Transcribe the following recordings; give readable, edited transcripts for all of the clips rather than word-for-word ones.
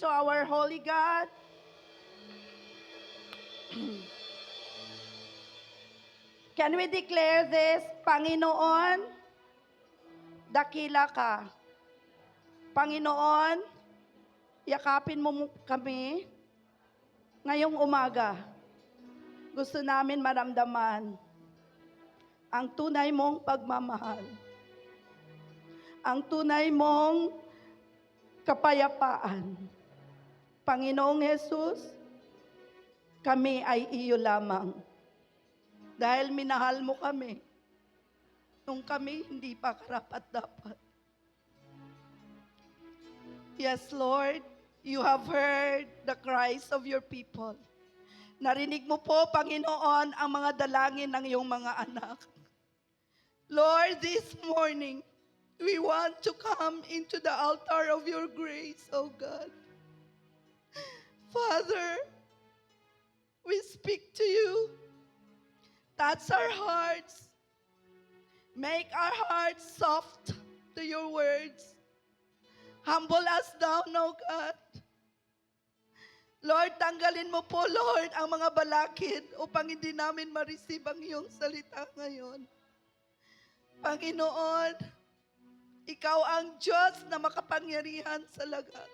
to our holy God. Can we declare this? Panginoon, dakila ka. Panginoon, yakapin mo kami ngayong umaga. Gusto namin maramdaman ang tunay mong pagmamahal. Ang tunay mong kapayapaan. Panginoong Jesus, kami ay iyo lamang. Dahil minahal mo kami nung kami hindi pa karapat-dapat. Yes, Lord, you have heard the cries of your people. Narinig mo po, Panginoon, ang mga dalangin ng iyong mga anak. Lord, this morning, we want to come into the altar of your grace, oh God. Father, we speak to you. Touch our hearts. Make our hearts soft to your words. Humble us down, oh God. Lord, tanggalin mo po, Lord, ang mga balakid upang hindi namin ma-receive ang iyong salita ngayon. Panginoon, ikaw ang Diyos na makapangyarihan sa lahat.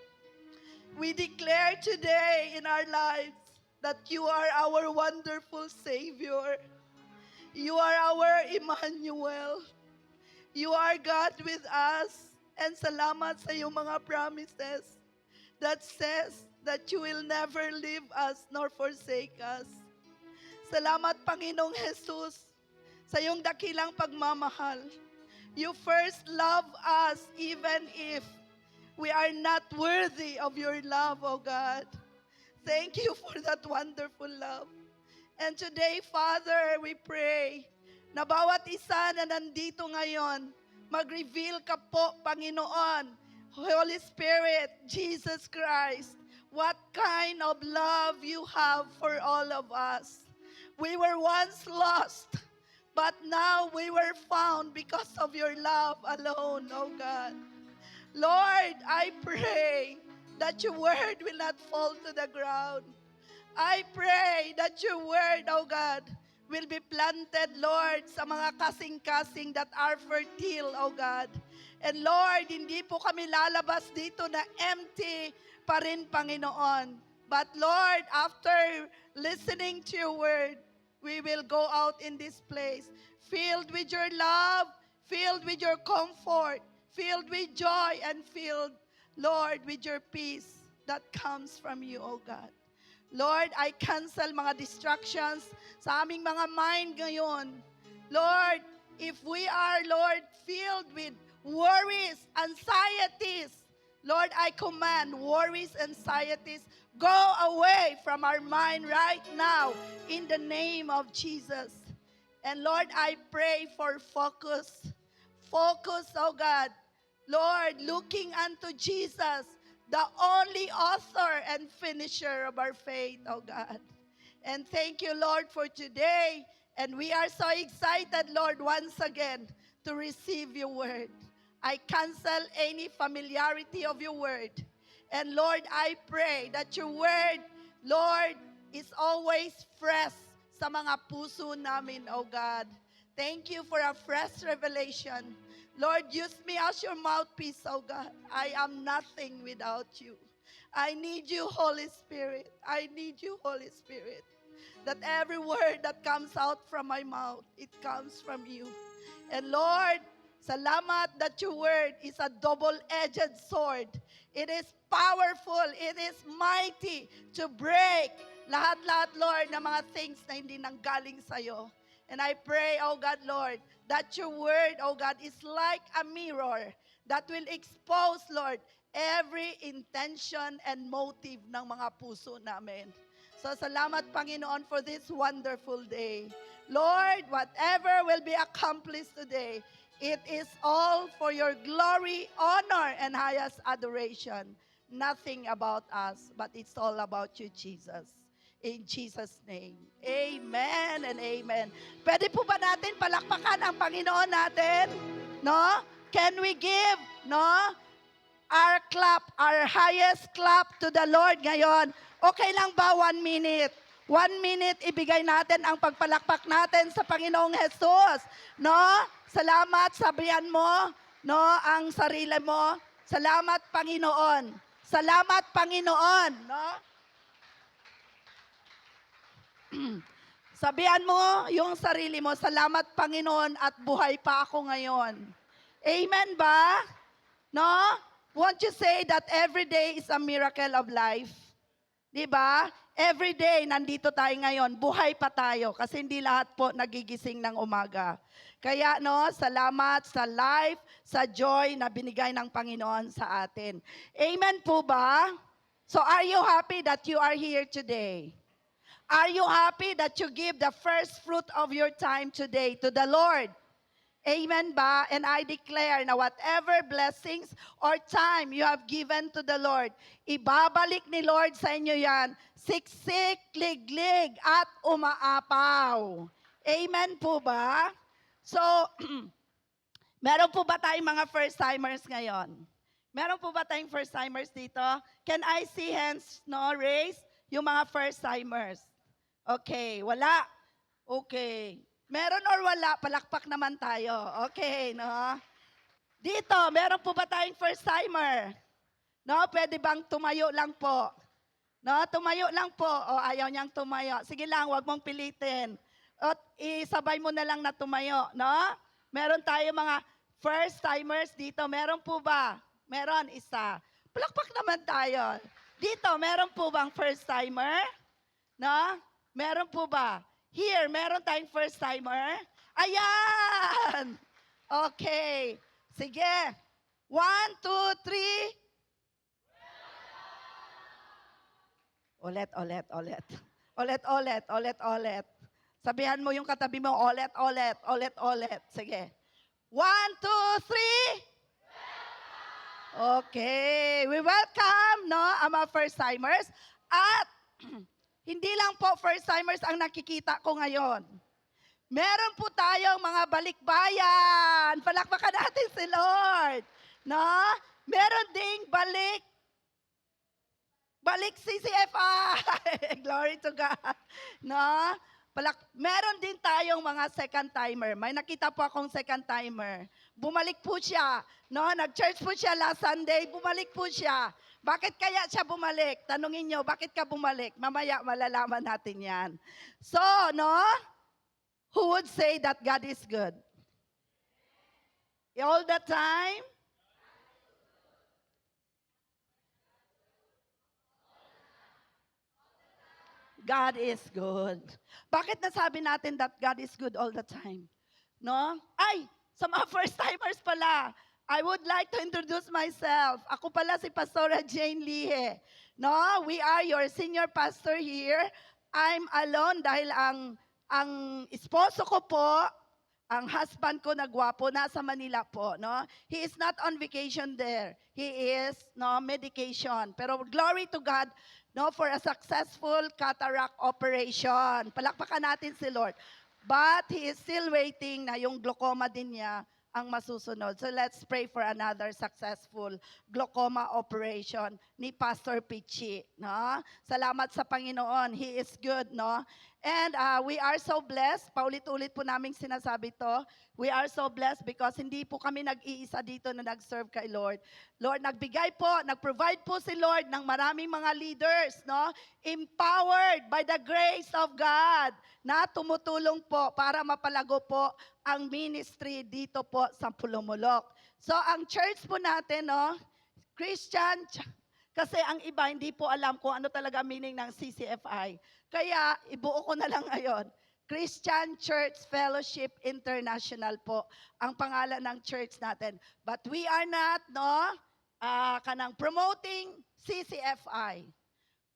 We declare today in our lives that you are our wonderful Savior. You are our Emmanuel. You are God with us. And salamat sa iyong mga promises that says that you will never leave us nor forsake us. Salamat, Panginoong Jesus, sa iyong dakilang pagmamahal. You first love us even if we are not worthy of your love, O God. Thank you for that wonderful love. And today, Father, we pray na bawat isa na nandito ngayon, mag-reveal ka po, Panginoon, Holy Spirit, Jesus Christ, what kind of love you have for all of us. We were once lost, but now we were found because of your love alone, oh God. Lord, I pray that your word will not fall to the ground. I pray that your word, oh God, will be planted, Lord, sa mga kasing-kasing that are fertile, oh God. And Lord, hindi po kami lalabas dito na empty pa rin, Panginoon. But Lord, after listening to your word, we will go out in this place filled with your love, filled with your comfort, filled with joy, and filled, Lord, with your peace that comes from you, oh God. Lord, I cancel mga distractions sa aming mga mind ngayon. Lord, if we are, Lord, filled with worries, anxieties, Lord, I command worries, anxieties, go away from our mind right now in the name of Jesus. And Lord, I pray for focus. Focus, oh God. Lord, looking unto Jesus, the only author and finisher of our faith, oh God. And thank you, Lord, for today. And we are so excited, Lord, once again to receive your word. I cancel any familiarity of your word. And Lord, I pray that your word, Lord, is always fresh sa mga puso namin, oh God. Thank you for a fresh revelation. Lord, use me as your mouthpiece, oh God. I am nothing without you. I need you, Holy Spirit. I need you, Holy Spirit. That every word that comes out from my mouth, it comes from you. And Lord, salamat that your word is a double-edged sword. It is powerful. It is mighty to break lahat-lahat, Lord, na mga things na hindi nanggaling sa'yo. And I pray, oh God, Lord, that your word, oh God, is like a mirror that will expose, Lord, every intention and motive ng mga puso namin. So salamat, Panginoon, for this wonderful day. Lord, whatever will be accomplished today, it is all for your glory, honor, and highest adoration. Nothing about us, but it's all about you, Jesus. In Jesus' name. Amen and amen. Pwede po ba natin palakpakan ang Panginoon natin? No? Can we give? No? our clap, our highest clap to the Lord ngayon. Okay lang ba 1 minute? 1 minute, ibigay natin ang pagpalakpak natin sa Panginoong Jesus. No? Salamat, sabihan mo, no, ang sarili mo. Salamat, Panginoon. Salamat, Panginoon. No? Sabihan mo yung sarili mo, salamat, Panginoon, at buhay pa ako ngayon. Amen ba? No? Won't you say that every day is a miracle of life? Di ba? Every day, nandito tayo ngayon, buhay pa tayo kasi hindi lahat po nagigising ng umaga. Kaya no, salamat sa life, sa joy na binigay ng Panginoon sa atin. Amen po ba? So are you happy that you are here today? Are you happy that you give the first fruit of your time today to the Lord? Amen ba? And I declare na whatever blessings or time you have given to the Lord, ibabalik ni Lord sa inyo yan, siksik, liglig, at umaapaw. Amen po ba? So, meron po ba tayong mga first-timers ngayon? Meron po ba tayong first-timers dito? Can I see hands, no, raised? Yung mga first-timers. Okay, wala. Okay. Meron or wala, palakpak naman tayo. Okay, no? Dito, meron po ba tayong first-timer? No, pwede bang tumayo lang po? No, tumayo lang po. O ayaw niyang tumayo. Sige lang, wag mong pilitin. At isabay mo na lang na tumayo, no? Meron tayo mga first-timers dito. Meron po ba? Meron, isa. Palakpak naman tayo. Dito, meron po bang first-timer? No? Meron po ba? Here, meron tayong first-timer? Ayan! Okay. Sige. 1, 2, 3. Ulit. Ulit. Sabihan mo yung katabi mo, ulit. Sige. 1, 2, 3. Okay. We welcome, no, ang mga first-timers. At hindi lang po first-timers ang nakikita ko ngayon. Meron po tayong mga balikbayan. Palakpakan natin si Lord. No? Meron ding balik CCFI. Glory to God. No? Meron din tayong mga second-timer. May nakita po akong second-timer. Bumalik po siya. No? Nag-church po siya last Sunday. Bumalik po siya. Bakit kaya siya bumalik? Tanungin nyo, bakit ka bumalik? Mamaya malalaman natin yan. So, no? Who would say that God is good? All the time? God is good. Bakit nasabi natin that God is good all the time? No? Ay, sa mga first-timers pala, I would like to introduce myself. Ako pala si Pastora Jane Lihe. No, we are your senior pastor here. I'm alone dahil ang esposo ko po, ang husband ko na gwapo, nasa Manila po, no? He is not on vacation there. He is, no, medication. Pero glory to God, no, for a successful cataract operation. Palakpakan natin si Lord. But he is still waiting na yung glaucoma din niya ang masusunod. So let's pray for another successful glaucoma operation ni Pastor Pichi, no? Salamat sa Panginoon. He is good, no? And we are so blessed. Paulit-ulit po naming sinasabi to. We are so blessed because hindi po kami nag-iisa dito na nag-serve kay Lord. Lord, nagbigay po, nag-provide po si Lord ng maraming mga leaders, no? Empowered by the grace of God na tumutulong po para mapalago po ang ministry dito po sa Pulumulok. So ang church po natin, no? Christian, kasi ang iba hindi po alam kung ano talaga meaning ng CCFI. Kaya ibuo ko na lang ngayon. Christian Church Fellowship International po ang pangalan ng church natin. But we are not, no, kanang promoting CCFI.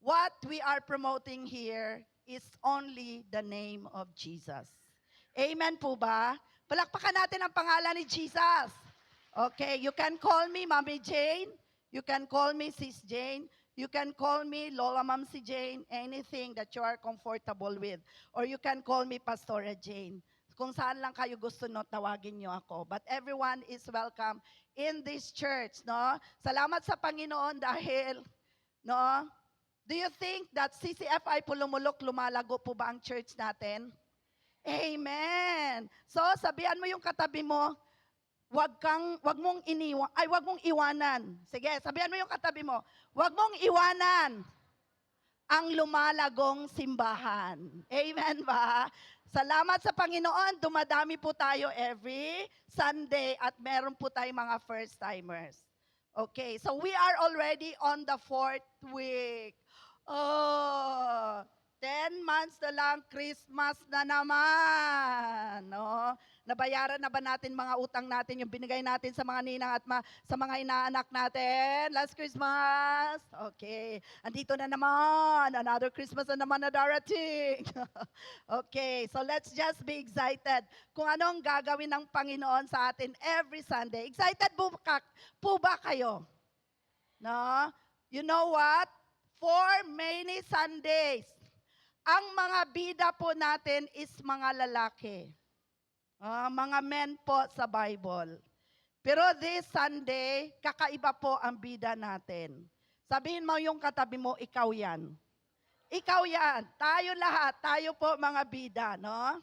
What we are promoting here is only the name of Jesus. Amen po ba? Palakpakan natin ang pangalan ni Jesus. Okay, you can call me Mommy Jane. You can call me Sis Jane. You can call me Lola Mamsi Jane, anything that you are comfortable with. Or you can call me Pastora Jane. Kung saan lang kayo gusto, no, tawagin nyo ako. But everyone is welcome in this church, no? Salamat sa Panginoon dahil, no? Do you think that CCFI Pulumulok lumalago po ba ang church natin? Amen. So, sabihan mo yung katabi mo, wag mong iwanan. Sige, sabihan mo yung katabi mo, wag mong iwanan ang lumalagong simbahan. Amen ba? Salamat sa Panginoon, dumadami po tayo every Sunday at meron po tayong mga first-timers. Okay, so we are already on the 4th week. Oh, 10 months na lang, Christmas na naman. No? Nabayaran na ba natin mga utang natin, yung binigay natin sa mga ninang at sa mga inaanak natin last Christmas? Okay. Andito na naman. Another Christmas na naman na darating. Okay. So let's just be excited kung anong gagawin ng Panginoon sa atin every Sunday. Excited po ba kayo? No? You know what? For many Sundays, ang mga bida po natin is mga lalaki. Mga men po sa Bible. Pero this Sunday, kakaiba po ang bida natin. Sabihin mo yung katabi mo, ikaw yan. Ikaw yan. Tayo lahat. Tayo po mga bida, no?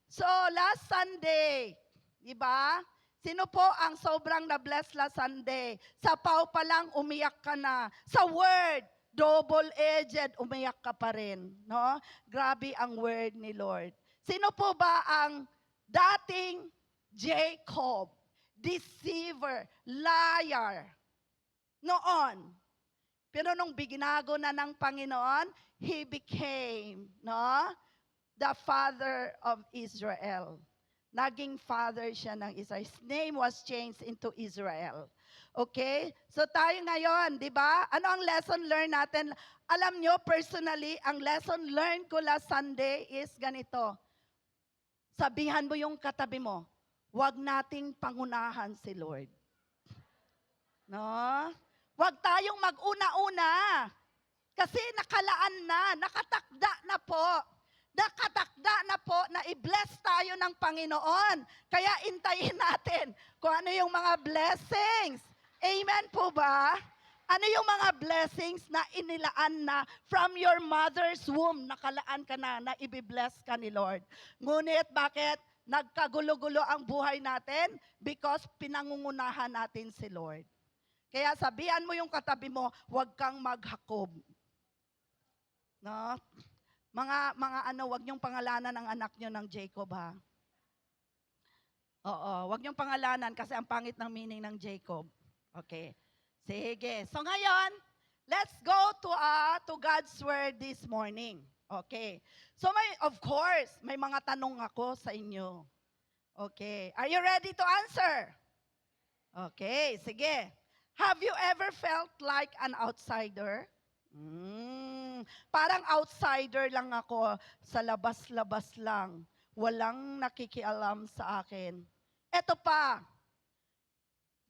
So, last Sunday, di ba? Sino po ang sobrang na-bless last Sunday? Sa pau pa lang, umiyak ka na. Sa word, double-edged, umiyak ka pa rin, no? Grabe ang word ni Lord. Sino po ba ang dating Jacob, deceiver, liar, noon? Pero nung biginago na ng Panginoon, he became, no, the father of Israel. Naging father siya ng Israel. His name was changed into Israel. Okay? So tayo ngayon, di ba? Ano ang lesson learned natin? Alam nyo, personally, ang lesson learned ko last Sunday is ganito. Sabihan mo yung katabi mo, huwag nating pangunahan si Lord. No? Huwag tayong mag-una-una. Kasi nakalaan na, nakatakda na po. Nakatakda na po na i-bless tayo ng Panginoon. Kaya intayin natin kung ano yung mga blessings. Amen po ba? Ano yung mga blessings na inilaan na from your mother's womb, nakalaan ka na i-bless ka ni Lord. Ngunit bakit nagkagulo-gulo ang buhay natin? Because pinangungunahan natin si Lord. Kaya sabihan mo yung katabi mo, huwag kang maghakob. No? Wag niyong pangalanan ang anak niyo ng Jacob, ha? Oo, wag niyong pangalanan kasi ang pangit ng meaning ng Jacob. Okay. Sige. So ngayon, let's go to God's word this morning. Okay. So of course, may mga tanong ako sa inyo. Okay. Are you ready to answer? Okay, sige. Have you ever felt like an outsider? Parang outsider lang ako, sa labas-labas lang. Walang nakikialam sa akin. Eto pa,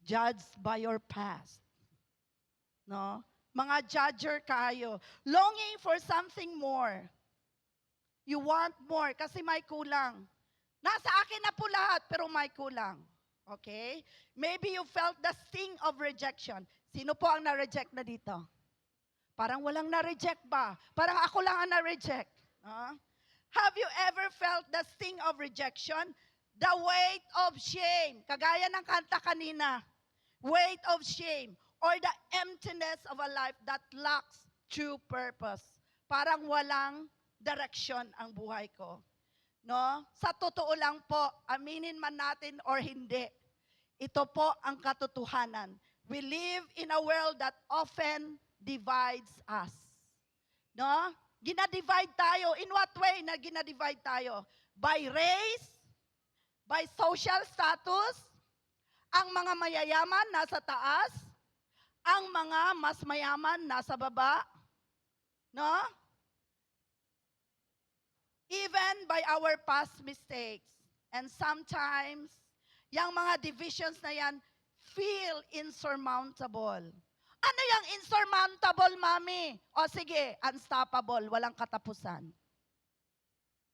judged by your past. No? Mga judger kayo. Longing for something more. You want more kasi may kulang. Nasa akin na po lahat pero may kulang. Okay? Maybe you felt the sting of rejection. Sino po ang na-reject na dito? Parang walang na-reject ba? Parang ako lang ang na-reject. Have you ever felt the sting of rejection? The weight of shame. Kagaya ng kanta kanina. Weight of shame. Or the emptiness of a life that lacks true purpose. Parang walang direction ang buhay ko. No? Sa totoo lang po, aminin man natin or hindi, ito po ang katotohanan. We live in a world that often divides us. No? Ginadivide tayo. In what way na ginadivide tayo? By race, by social status, ang mga mayayaman nasa taas, ang mga mas mayaman nasa baba. No? Even by our past mistakes. And sometimes, yung mga divisions na yan feel insurmountable. Ano yung insurmountable, mami? O sige, unstoppable, walang katapusan.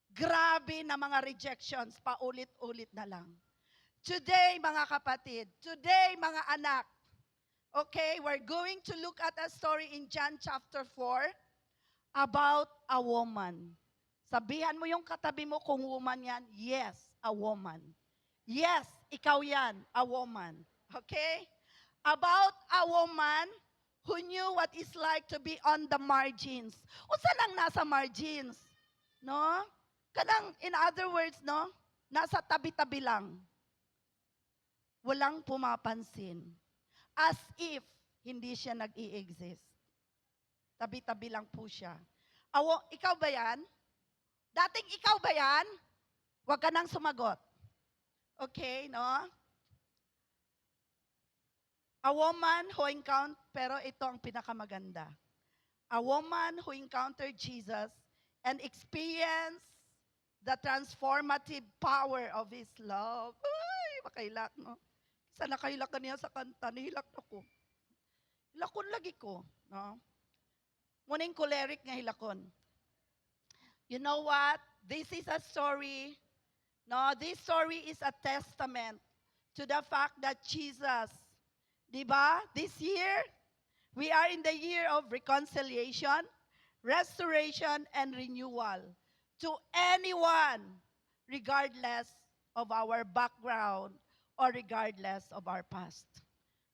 Grabe na mga rejections, paulit-ulit na lang. Today, mga kapatid, today, mga anak, okay, we're going to look at a story in John chapter 4 about a woman. Sabihan mo yung katabi mo kung woman yan. Yes, a woman. Yes, ikaw yan, a woman. Okay? About a woman who knew what it's like to be on the margins. Unsa lang nasa margins? No? Kanang, in other words, no? Nasa tabi-tabi lang. Walang pumapansin. As if hindi siya nag-i-exist. Tabi-tabi lang po siya. Ikaw ba yan? Dating ikaw ba yan? Huwag ka nang sumagot. Okay, no? A woman who encountered, pero ito ang pinakamaganda. A woman who encountered Jesus and experienced the transformative power of His love. Ay, makailak, no? Sa nakailak niya sa kanta, nahilak ako. Hilakon lagi ko, no? Muning choleric nga hilakon. You know what? This is a story. No, this story is a testament to the fact that Jesus, di ba? This year, we are in the year of reconciliation, restoration, and renewal. To anyone, regardless of our background or regardless of our past.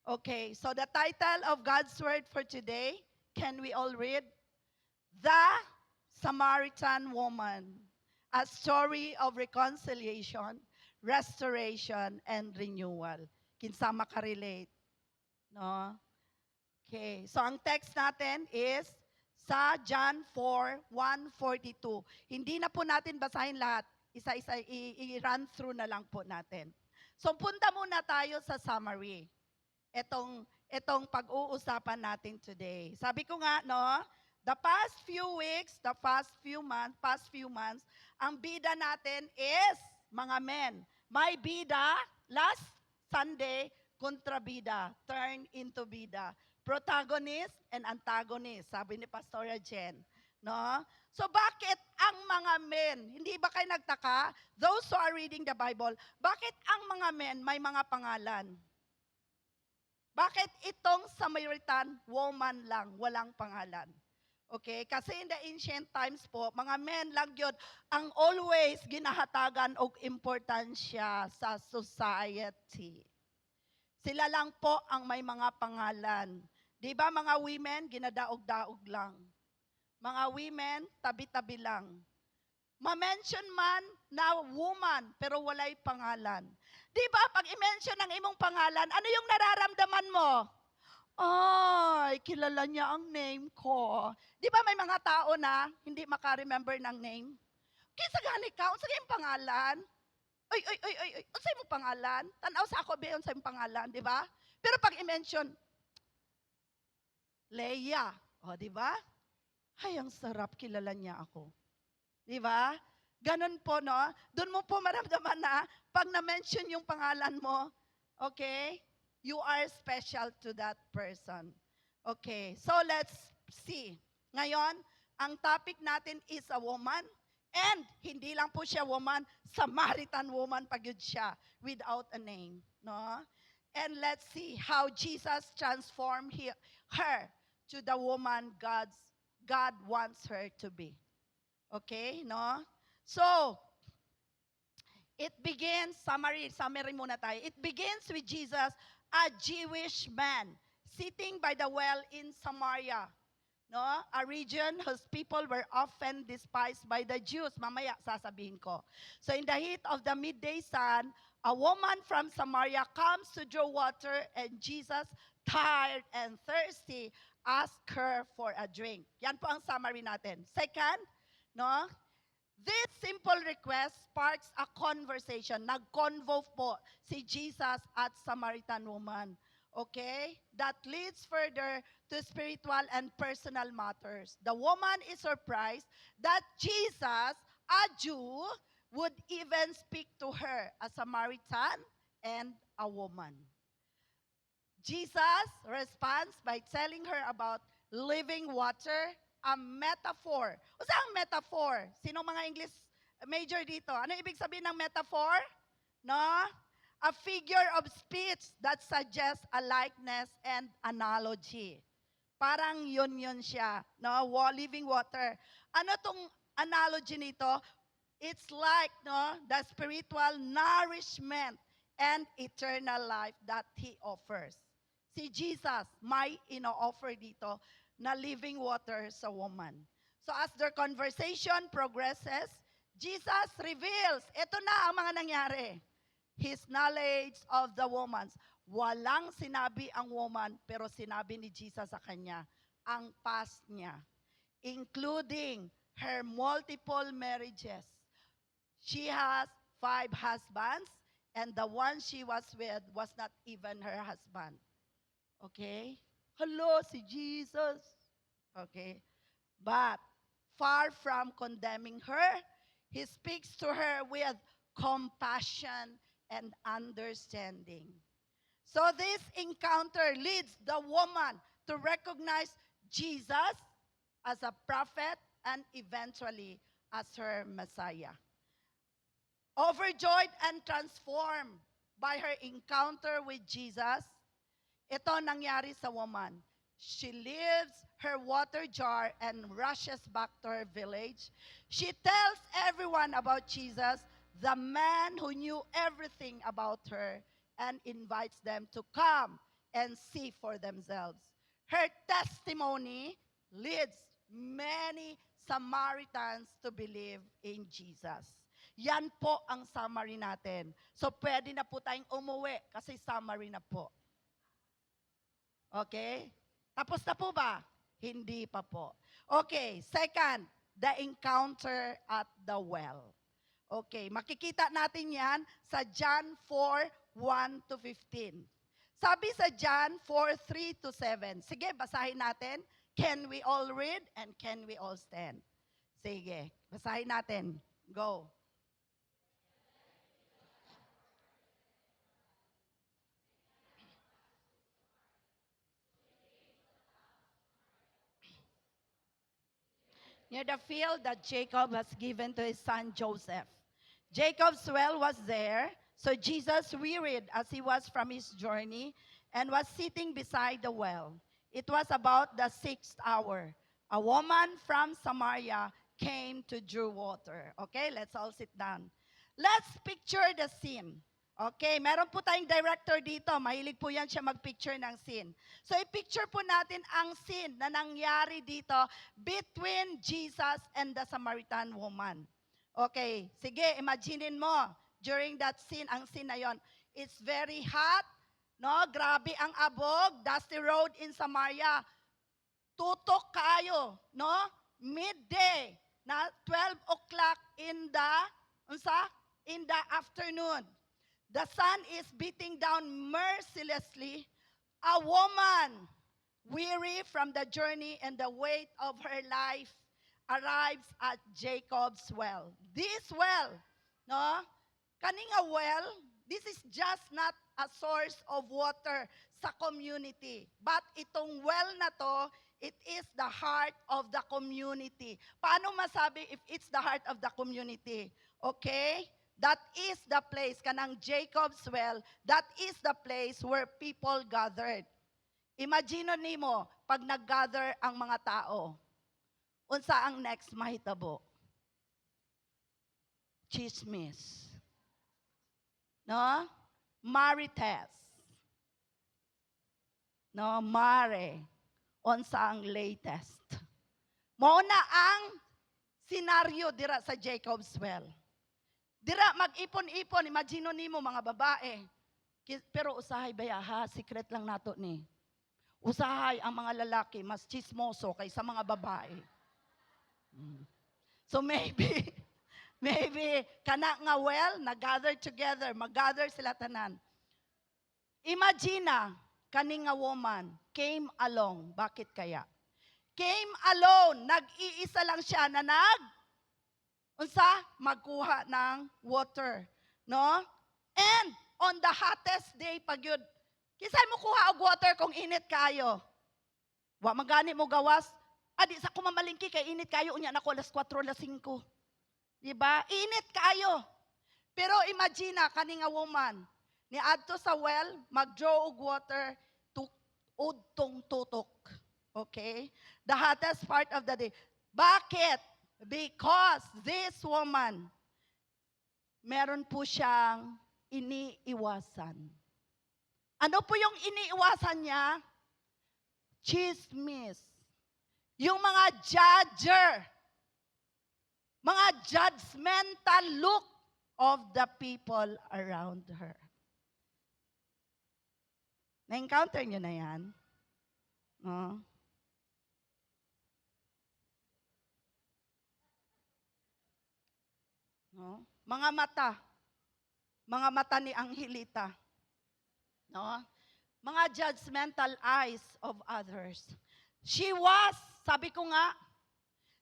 Okay, so the title of God's Word for today, can we all read? The Samaritan Woman, a story of reconciliation, restoration, and renewal. Kinsa makarelate, no? Okay, so ang text natin is sa John 4, 1:42. Hindi na po natin basahin lahat. Isa-isa, i-run through na lang po natin. So punta muna tayo sa summary. Itong pag-uusapan natin today. Sabi ko nga, no, the past few weeks, the past few months, ang bida natin is mga men. May bida, last Sunday, kontrabida, turn into bida. Protagonist and antagonist, sabi ni Pastora Jen. No? So bakit ang mga men, hindi ba kayo nagtaka, those who are reading the Bible, bakit ang mga men may mga pangalan? Bakit itong Samaritan woman lang, walang pangalan? Okay, kasi in the ancient times po, mga men lang yun ang always ginahatagan og importansya sa society. Sila lang po ang may mga pangalan. Di ba mga women, ginadaog-daog lang. Mga women, tabi-tabi lang. Ma-mention man na woman, pero walay pangalan. Di ba, pag i-mention ang imong pangalan, ano yung nararamdaman mo? Ay, kilala niya ang name ko. Di ba may mga tao na hindi maka-remember ng name? Kinsa gani ka? Unsa kayong pangalan? Ay, unsay mo pangalan? Tanaw sa ako ba unsay mo pangalan, di ba? Pero pag i-mention, Leia, o di ba? Ay, ang sarap, kilala niya ako. Di ba? Ganun po, no? Doon mo po maramdaman na pag na-mention yung pangalan mo, okay, you are special to that person. Okay, so let's see. Ngayon, ang topic natin is a woman. And hindi lang po siya woman, Samaritan woman pag yun siya, without a name. No? And let's see how Jesus transformed her to the woman God wants her to be. Okay, no? So, it begins, summary muna tayo. It begins with Jesus, a Jewish man, sitting by the well in Samaria. No? A region whose people were often despised by the Jews. Mamaya sasabihin ko. So in the heat of the midday sun, a woman from Samaria comes to draw water, and Jesus, tired and thirsty, asked her for a drink. Yan po ang summary natin. Second, no? This simple request sparks a conversation. Nag-convo po si Jesus at Samaritan woman. Okay? That leads further to spiritual and personal matters. The woman is surprised that Jesus, a Jew, would even speak to her, a Samaritan and a woman. Jesus responds by telling her about living water, a metaphor. O saan ang metaphor? Sino mga English major dito. Ano ibig sabihin ng metaphor? No? A figure of speech that suggests a likeness and analogy. Parang yun siya. No? Living water. Ano tong analogy nito? It's like the spiritual nourishment and eternal life that He offers. Si Jesus may ino-offer dito na living water sa woman. So as their conversation progresses, Jesus reveals, ito na ang mga nangyari. His knowledge of the woman. Walang sinabi ang woman, pero sinabi ni Jesus sa kanya, ang past niya, including her multiple marriages. She has 5 husbands, and the one she was with was not even her husband. Okay? Hello, si Jesus. Okay? But, far from condemning her, He speaks to her with compassion and understanding. So this encounter leads the woman to recognize Jesus as a prophet and eventually as her Messiah. Overjoyed and transformed by her encounter with Jesus, ito nangyari sa woman. She leaves her water jar and rushes back to her village. She tells everyone about Jesus, the man who knew everything about her, and invites them to come and see for themselves. Her testimony leads many Samaritans to believe in Jesus. Yan po ang summary natin. So pwede na po tayong umuwi kasi summary na po. Okay? Tapos na po ba? Hindi pa po. Okay, second, the encounter at the well. Okay, makikita natin yan sa John 4:1-15. Sabi sa John 4:3-7. Sige, basahin natin. Can we all read and can we all stand? Sige, basahin natin. Go. Near the field that Jacob has given to his son Joseph. Jacob's well was there, so Jesus wearied as he was from his journey and was sitting beside the well. It was about the 6th hour. A woman from Samaria came to draw water. Okay, let's all sit down. Let's picture the scene. Okay, meron po tayong director dito. Mahilig po yan siya mag-picture ng scene. So, i-picture po natin ang scene na nangyari dito between Jesus and the Samaritan woman. Okay, sige, imaginein mo, during that scene, ang scene na yon, it's very hot, no? Grabe ang abog, dusty road in Samaria. Tutok kayo, no? Midday, na 12 o'clock in the afternoon. The sun is beating down mercilessly. A woman, weary from the journey and the weight of her life, arrives at Jacob's well. This well, no? Kaning a well, this is just not a source of water sa community. But itong well na to, it is the heart of the community. Paano masabi if it's the heart of the community? Okay? That is the place, kanang Jacob's well, that is the place where people gathered. Imagine nimo, pag nag-gather ang mga tao, unsa ang next mahitabo? Chismis. No? Marites. No? Mare. Unsa ang latest? Mao na ang senaryo dira sa Jacob's well. Dira mag-ipon-ipon, imagino nimo mga babae. Pero usahay bayaha, secret lang nato ni. Usahay ang mga lalaki, mas chismoso kaysa mga babae. So maybe kana nga well, nag-gather together, mag-gather sila tanan. Imagine kani nga woman came along. Bakit kaya? Came alone, nag-iisa lang siya na magkuha ng water, no? And on the hottest day pagyud, kisay mo kuha og water kung init kayo. Wa magani mo gawas, adi sa kumamalingki kay init kayo unya nako alas 4 alas 5. Diba? Init kayo. Pero imagine kani nga woman, ni adto sa well, mag-draw og water, udtong tutok. Okay? The hottest part of the day. Bakit? Because this woman, meron po siyang iniiwasan. Ano po yung iniiwasan niya? Chismis. Yung mga judger, mga judgmental look of the people around her. Na-encounter nyo na yan? No? No? Mga mata ni Angelita. No? Mga judgmental eyes of others. She was, sabi ko nga,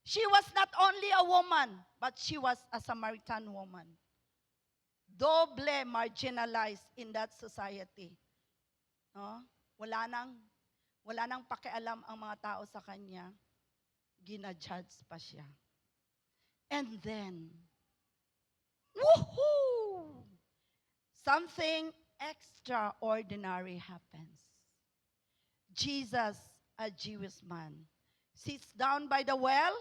she was not only a woman, but she was a Samaritan woman. Doble marginalized in that society. No? Wala nang pakialam ang mga tao sa kanya. Gina-judge pa siya. And then, woohoo! Something extraordinary happens. Jesus, a Jewish man, sits down by the well,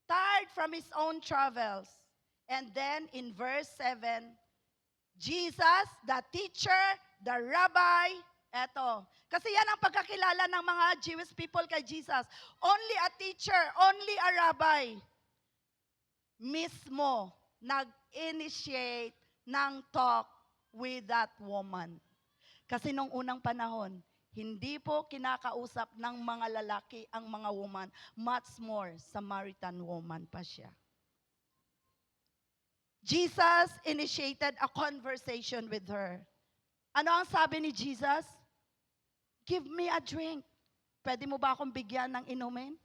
tired from his own travels. And then in verse 7, Jesus, the teacher, the rabbi, eto. Kasi yan ang pagkakilala ng mga Jewish people kay Jesus. Only a teacher, only a rabbi, mismo nag-initiate ng talk with that woman. Kasi nung unang panahon, hindi po kinakausap ng mga lalaki ang mga woman, much more Samaritan woman pa siya. Jesus initiated a conversation with her. Ano ang sabi ni Jesus? Give me a drink. Pwede mo ba akong bigyan ng inumin?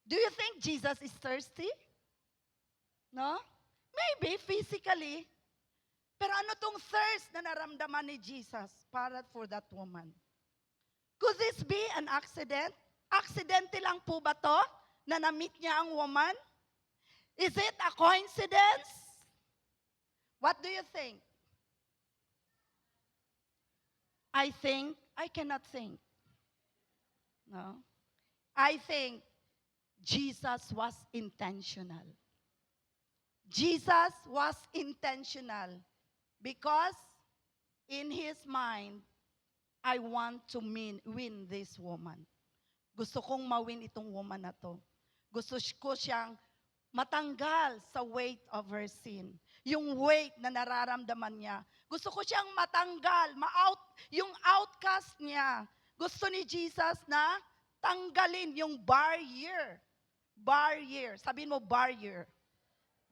Do you think Jesus is thirsty? No? Maybe physically. Pero ano tong thirst na naramdaman ni Jesus para for that woman? Could this be an accident? Aksidente lang po ba to na na-meet niya ang woman? Is it a coincidence? What do you think? I cannot think. No? I think Jesus was intentional. Jesus was intentional because in his mind, I want to win this woman. Gusto kong mawin itong woman na to. Gusto ko siyang matanggal sa weight of her sin. Yung weight na nararamdaman niya. Gusto ko siyang matanggal, yung outcast niya. Gusto ni Jesus na tanggalin yung barrier. Barrier. Sabihin mo, barrier.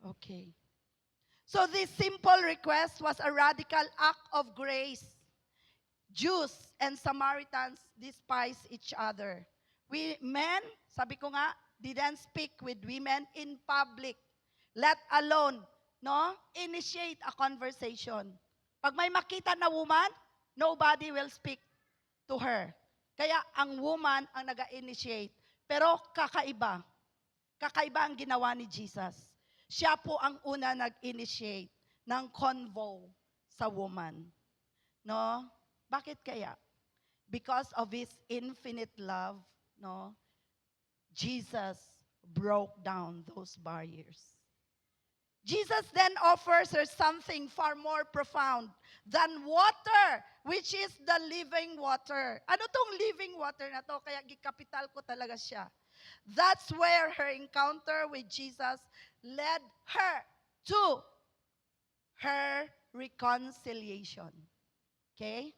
Okay. So this simple request was a radical act of grace. Jews and Samaritans despise each other. We men, sabi ko nga, didn't speak with women in public. Let alone, no, initiate a conversation. Pag may makita na woman, nobody will speak to her. Kaya ang woman ang nag-initiate. Pero kakaiba. Kakaiba ang ginawa ni Jesus. Siya po ang una nag-initiate ng convo sa woman. No? Bakit kaya? Because of his infinite love, no? Jesus broke down those barriers. Jesus then offers her something far more profound than water, which is the living water. Ano tong living water na to? Kaya gikapital ko talaga siya. That's where her encounter with Jesus led her to her reconciliation. Okay?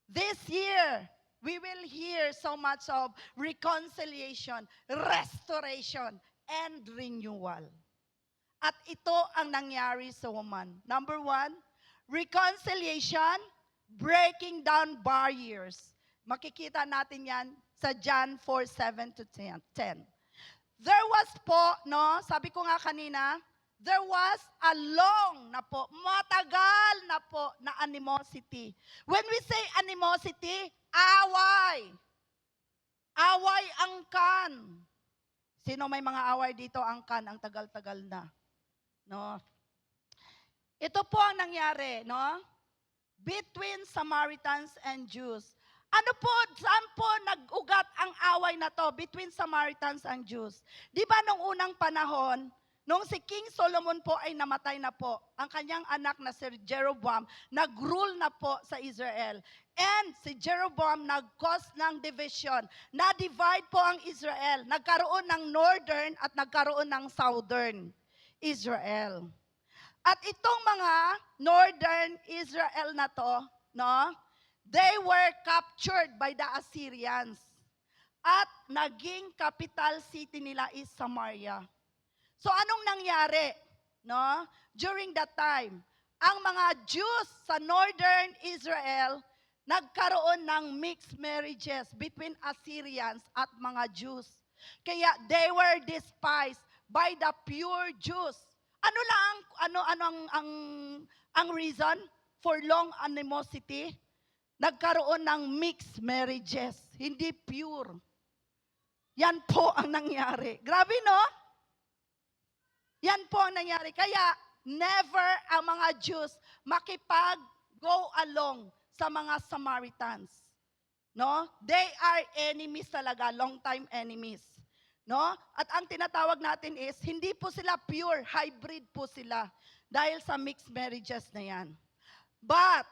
This year, we will hear so much of reconciliation, restoration, and renewal. At ito ang nangyari sa woman. Number 1, reconciliation, breaking down barriers. Makikita natin yan sa John 4:7-10. There was po, no, sabi ko nga kanina, there was a long na po, matagal na po na animosity. When we say animosity, away. Away angkan. Sino may mga away dito? Angkan, ang tagal-tagal na. No? Ito po ang nangyari, no? Between Samaritans and Jews. Ano po, saan po nag-ugat ang away na to between Samaritans and Jews? Di ba nung unang panahon, nung si King Solomon po ay namatay na po, ang kanyang anak na si Jeroboam, nag-rule na po sa Israel. And si Jeroboam nag-cause ng division. Na-divide po ang Israel. Nagkaroon ng northern at nagkaroon ng southern Israel. At itong mga northern Israel na to, no? They were captured by the Assyrians. At naging capital city nila is Samaria. So anong nangyari? No? During that time, ang mga Jews sa northern Israel nagkaroon ng mixed marriages between Assyrians at mga Jews. Kaya they were despised by the pure Jews. Ano lang ang reason for long animosity? Nagkaroon ng mixed marriages, hindi pure. Yan po ang nangyari. Grabe, no? Yan po ang nangyari. Kaya, never ang mga Jews makipag-go along sa mga Samaritans. No? They are enemies talaga, long-time enemies. No? At ang tinatawag natin is, hindi po sila pure, hybrid po sila. Dahil sa mixed marriages na yan. But,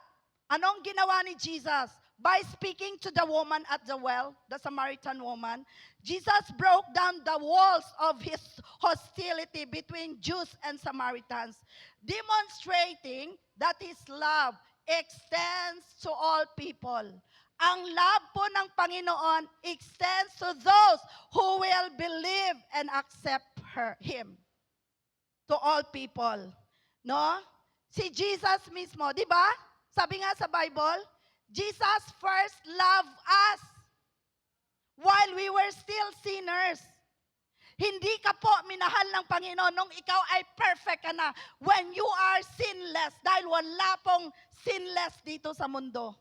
anong ginawa ni Jesus? By speaking to the woman at the well, the Samaritan woman, Jesus broke down the walls of his hostility between Jews and Samaritans, demonstrating that his love extends to all people. Ang love po ng Panginoon extends to those who will believe and accept him. To all people. No? Si Jesus mismo, di ba? Sabi nga sa Bible, Jesus first loved us while we were still sinners. Hindi ka po minahal ng Panginoon nung ikaw ay perfect ka na. When you are sinless, dahil wala pong sinless dito sa mundo.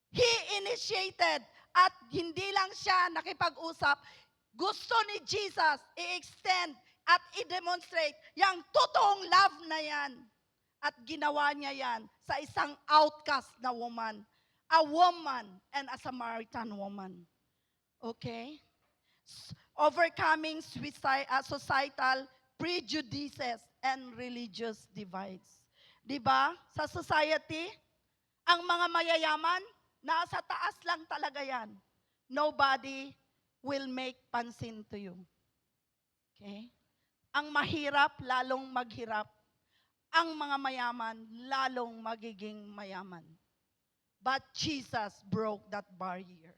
He initiated at hindi lang siya nakipag-usap. Gusto ni Jesus i-extend at i-demonstrate yung totoong love na yan. At ginawa niya yan sa isang outcast na woman. A woman and a Samaritan woman. Okay? Overcoming societal prejudices and religious divides. Diba? Sa society, ang mga mayayaman, nasa taas lang talaga yan. Nobody will make pansin to you. Okay? Ang mahirap, lalong maghirap. Ang mga mayaman, lalong magiging mayaman. But Jesus broke that barrier.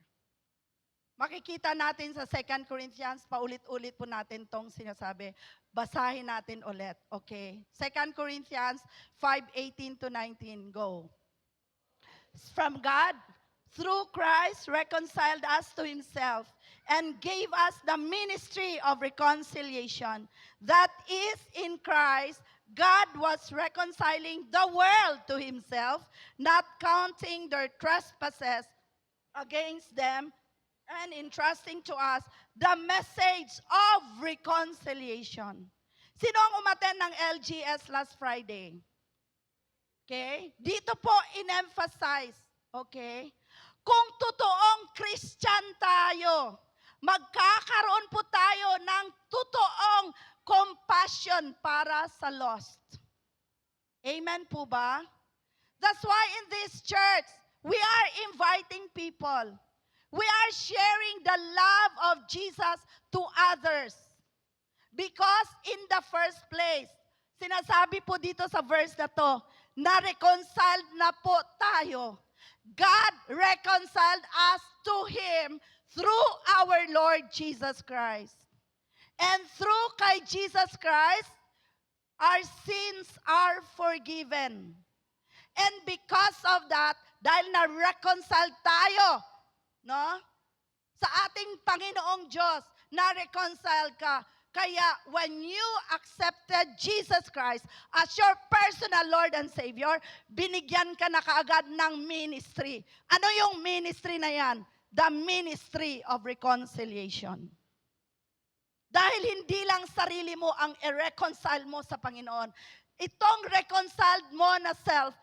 Makikita natin sa 2 Corinthians, paulit-ulit po natin tong sinasabi. Basahin natin ulit, okay? 2 Corinthians 5:18-19, go. From God, through Christ, reconciled us to himself and gave us the ministry of reconciliation. That is, in Christ, God was reconciling the world to himself, not counting their trespasses against them, and entrusting to us the message of reconciliation. Sino ang umattend ng LGS last Friday? Okay? Dito po in-emphasize, okay? Kung totoong Christian tayo, magkakaroon po tayo ng totoong compassion para sa lost. Amen po ba? That's why in this church, we are inviting people. We are sharing the love of Jesus to others. Because in the first place, sinasabi po dito sa verse na to, na reconciled na po tayo. God reconciled us to Him through our Lord Jesus Christ. And through kay Jesus Christ, our sins are forgiven. And because of that, dahil na-reconcile tayo, no? Sa ating Panginoong Diyos, na-reconcile ka. Kaya when you accepted Jesus Christ as your personal Lord and Savior, binigyan ka na kaagad ng ministry. Ano yung ministry na yan? The ministry of reconciliation. Dahil hindi lang sarili mo ang i-reconcile mo sa Panginoon. Itong reconciled mo na self,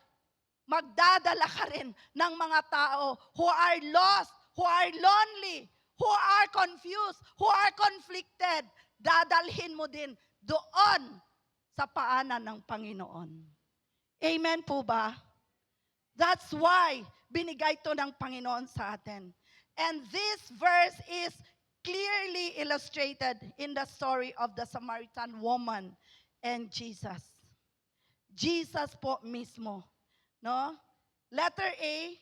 magdadala ka rin ng mga tao who are lost, who are lonely, who are confused, who are conflicted. Dadalhin mo din doon sa paanan ng Panginoon. Amen po ba? That's why binigay to ng Panginoon sa atin. And this verse is clearly illustrated in the story of the Samaritan woman and Jesus. Jesus po mismo. No? Letter A,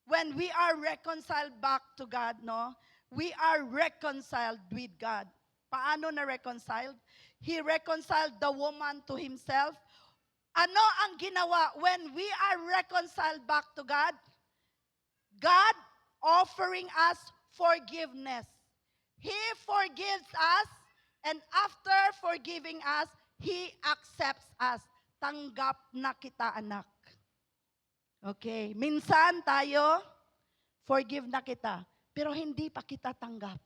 when we are reconciled back to God, no? We are reconciled with God. Paano na reconciled? He reconciled the woman to himself. Ano ang ginawa when we are reconciled back to God? God offering us forgiveness. He forgives us, and after forgiving us, He accepts us. Tanggap na kita, anak. Okay, minsan tayo, forgive na kita, pero hindi pa kita tanggap.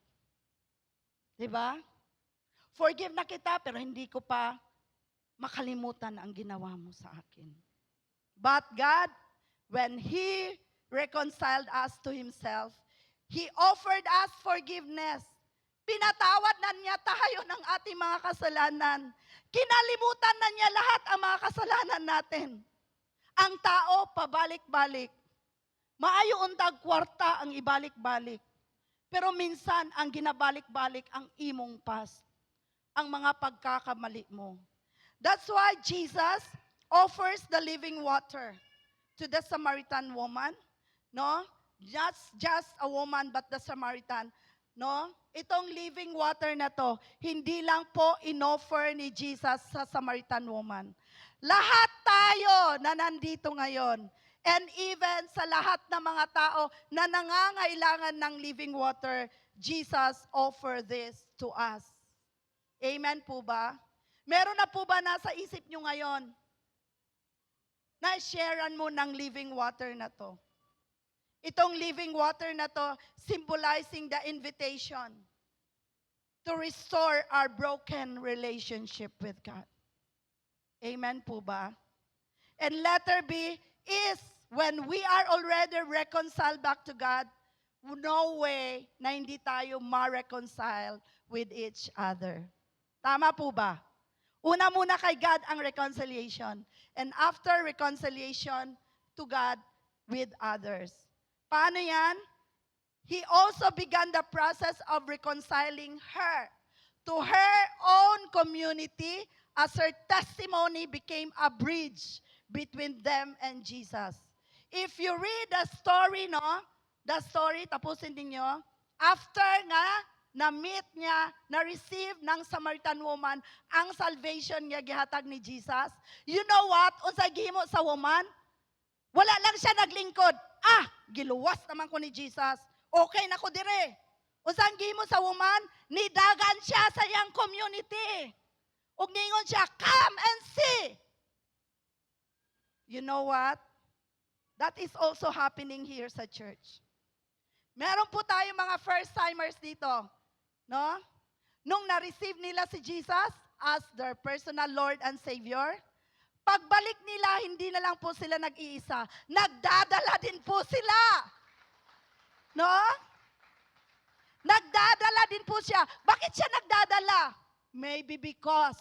Diba? Forgive na kita, pero hindi ko pa makalimutan ang ginawa mo sa akin. But God, when He reconciled us to Himself, He offered us forgiveness. Pinatawad na niya tayo ng ating mga kasalanan. Kinalimutan na niya lahat ang mga kasalanan natin. Ang tao, pabalik-balik. Maayo untag kwarta ang ibalik-balik. Pero minsan, ang ginabalik-balik ang imong past. Ang mga pagkakamali mo. That's why Jesus offers the living water to the Samaritan woman. No? Just a woman, but the Samaritan. No? Itong living water na to, hindi lang po inoffer ni Jesus sa Samaritan woman. Lahat tayo na nandito ngayon, and even sa lahat ng mga tao na nangangailangan ng living water, Jesus offer this to us. Amen po ba? Meron na po ba nasa isip nyo ngayon na sharean mo ng living water na to? Itong living water na to, symbolizing the invitation to restore our broken relationship with God. Amen po ba? And letter B is when we are already reconciled back to God, no way na hindi tayo ma-reconcile with each other. Tama po ba? Una muna kay God ang reconciliation. And after reconciliation to God with others. Paano yan? He also began the process of reconciling her to her own community as her testimony became a bridge between them and Jesus. If you read the story, no? The story, tapusin ninyo. After nga, na-meet niya, na-receive ng Samaritan woman ang salvation niya gihatag ni Jesus. You know what? Unsay gihimo sa woman? Wala lang siya naglingkod. Giluwas naman ko ni Jesus. Okay na ko dire. Unsang gihimo sa woman? Nidagan siya sa iyang community. Ug ningon siya, come and see. You know what? That is also happening here sa church. Meron po tayo mga first-timers dito. No? Nung na-receive nila si Jesus as their personal Lord and Savior, pagbalik nila, hindi na lang po sila nag-iisa. Nagdadala din po sila. No? Nagdadala din po siya. Bakit siya nagdadala? Maybe because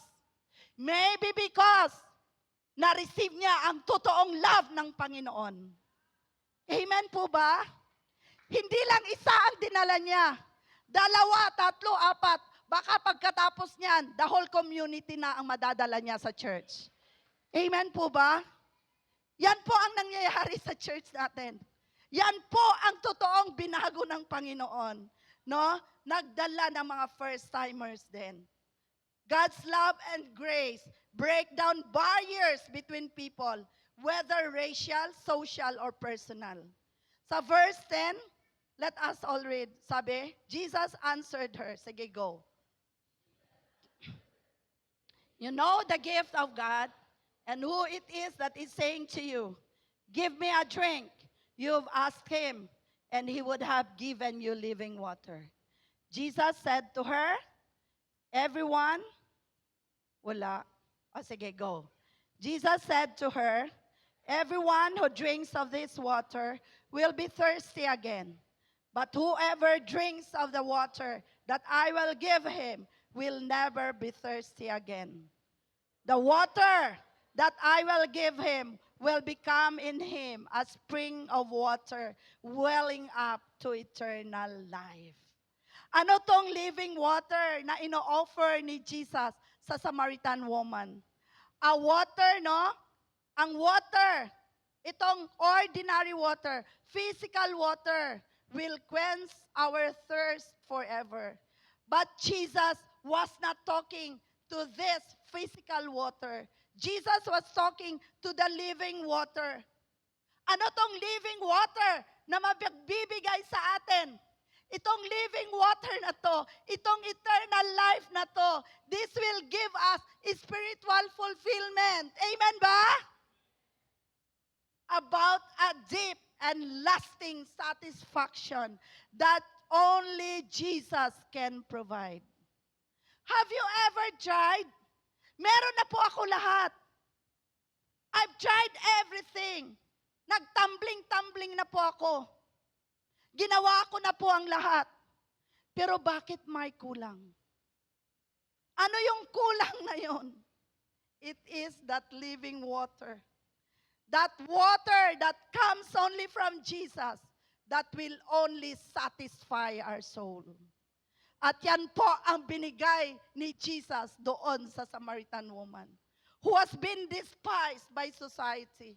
na-receive niya ang totoong love ng Panginoon. Amen po ba? Hindi lang isa ang dinala niya. 2, 3, 4. Baka pagkatapos niyan, the whole community na ang madadala niya sa church. Amen po ba? Yan po ang nangyayari sa church natin. Yan po ang totoong binago ng Panginoon. No? Nagdala ng mga first-timers din. God's love and grace break down barriers between people, whether racial, social, or personal. Sa verse 10, let us all read. Sabi, Jesus answered her. Sige, go. You know the gift of God and who it is that is saying to you, give me a drink. You've asked him, and he would have given you living water. Jesus said to her, Everyone? Wala. O sige, go. Jesus said to her, everyone who drinks of this water will be thirsty again. But whoever drinks of the water that I will give him will never be thirsty again. The water that I will give him will become in him a spring of water welling up to eternal life. Ano tong living water na ino-offer ni Jesus sa Samaritan woman? A water, no? Ang water, itong ordinary water, physical water, will quench our thirst forever. But Jesus was not talking to this physical water. Jesus was talking to the living water. Ano tong living water na magbibigay sa atin? Itong living water na to, itong eternal life na to, this will give us spiritual fulfillment. Amen ba? About a deep and lasting satisfaction that only Jesus can provide. Have you ever tried? Meron na po ako lahat. I've tried everything. Nagtumbling-tumbling na po ako. Ginawa ko na po ang lahat. Pero bakit may kulang? Ano yung kulang na yon? It is that living water. That water that comes only from Jesus that will only satisfy our soul. At yan po ang binigay ni Jesus doon sa Samaritan woman who has been despised by society.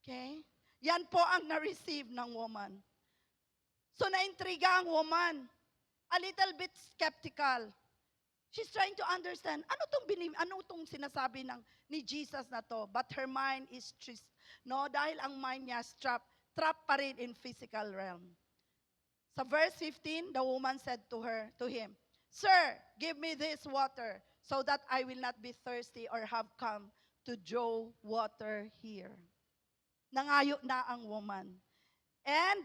Okay? Yan po ang na-receive ng woman. So naintriga ang woman. A little bit skeptical. She's trying to understand, ano tong sinasabi ni Jesus na to? But her mind is trist. No, dahil ang mind niya trapped pa rin in physical realm. Sa verse 15, the woman said to him, Sir, give me this water so that I will not be thirsty or have come to draw water here. Nangayo na ang woman. And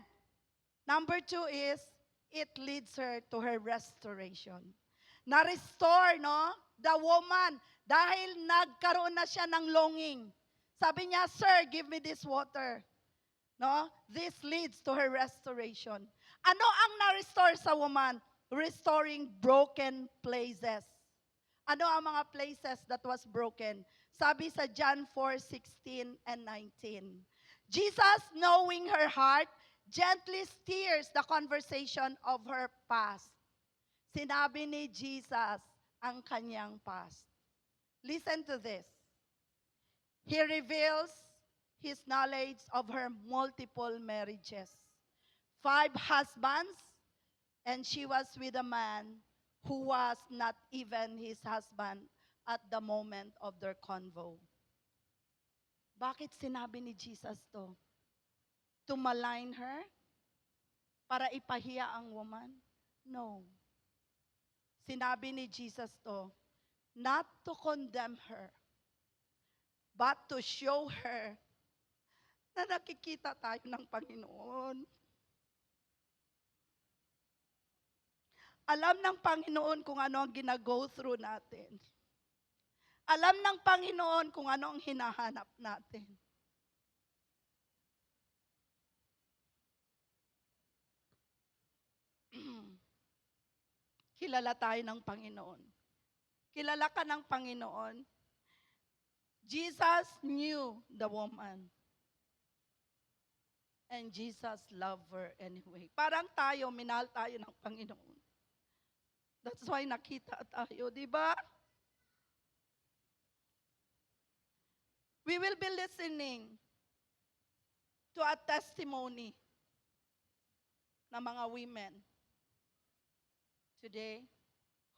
number 2 is, it leads her to her restoration. Na-restore, no? The woman, dahil nagkaroon na siya ng longing. Sabi niya, Sir, give me this water. No? This leads to her restoration. Ano ang na-restore sa woman? Restoring broken places. Ano ang mga places that was broken? Sabi sa John 4:16 and 19. Jesus, knowing her heart, gently steers the conversation of her past. Sinabi ni Jesus ang kanyang past. Listen to this. He reveals his knowledge of her multiple marriages. 5 husbands, and she was with a man who was not even his husband at the moment of their convo. Bakit sinabi ni Jesus to? To malign her? Para ipahiya ang woman? No. Sinabi ni Jesus to, not to condemn her, but to show her na nakikita tayo ng Panginoon. Alam ng Panginoon kung ano ang gina-go through natin. Alam ng Panginoon kung ano ang hinahanap natin. Kilala tayo ng Panginoon. Kilala ka ng Panginoon. Jesus knew the woman. And Jesus loved her anyway. Parang tayo, minahal tayo ng Panginoon. That's why nakita tayo, di ba? We will be listening to a testimony ng mga women today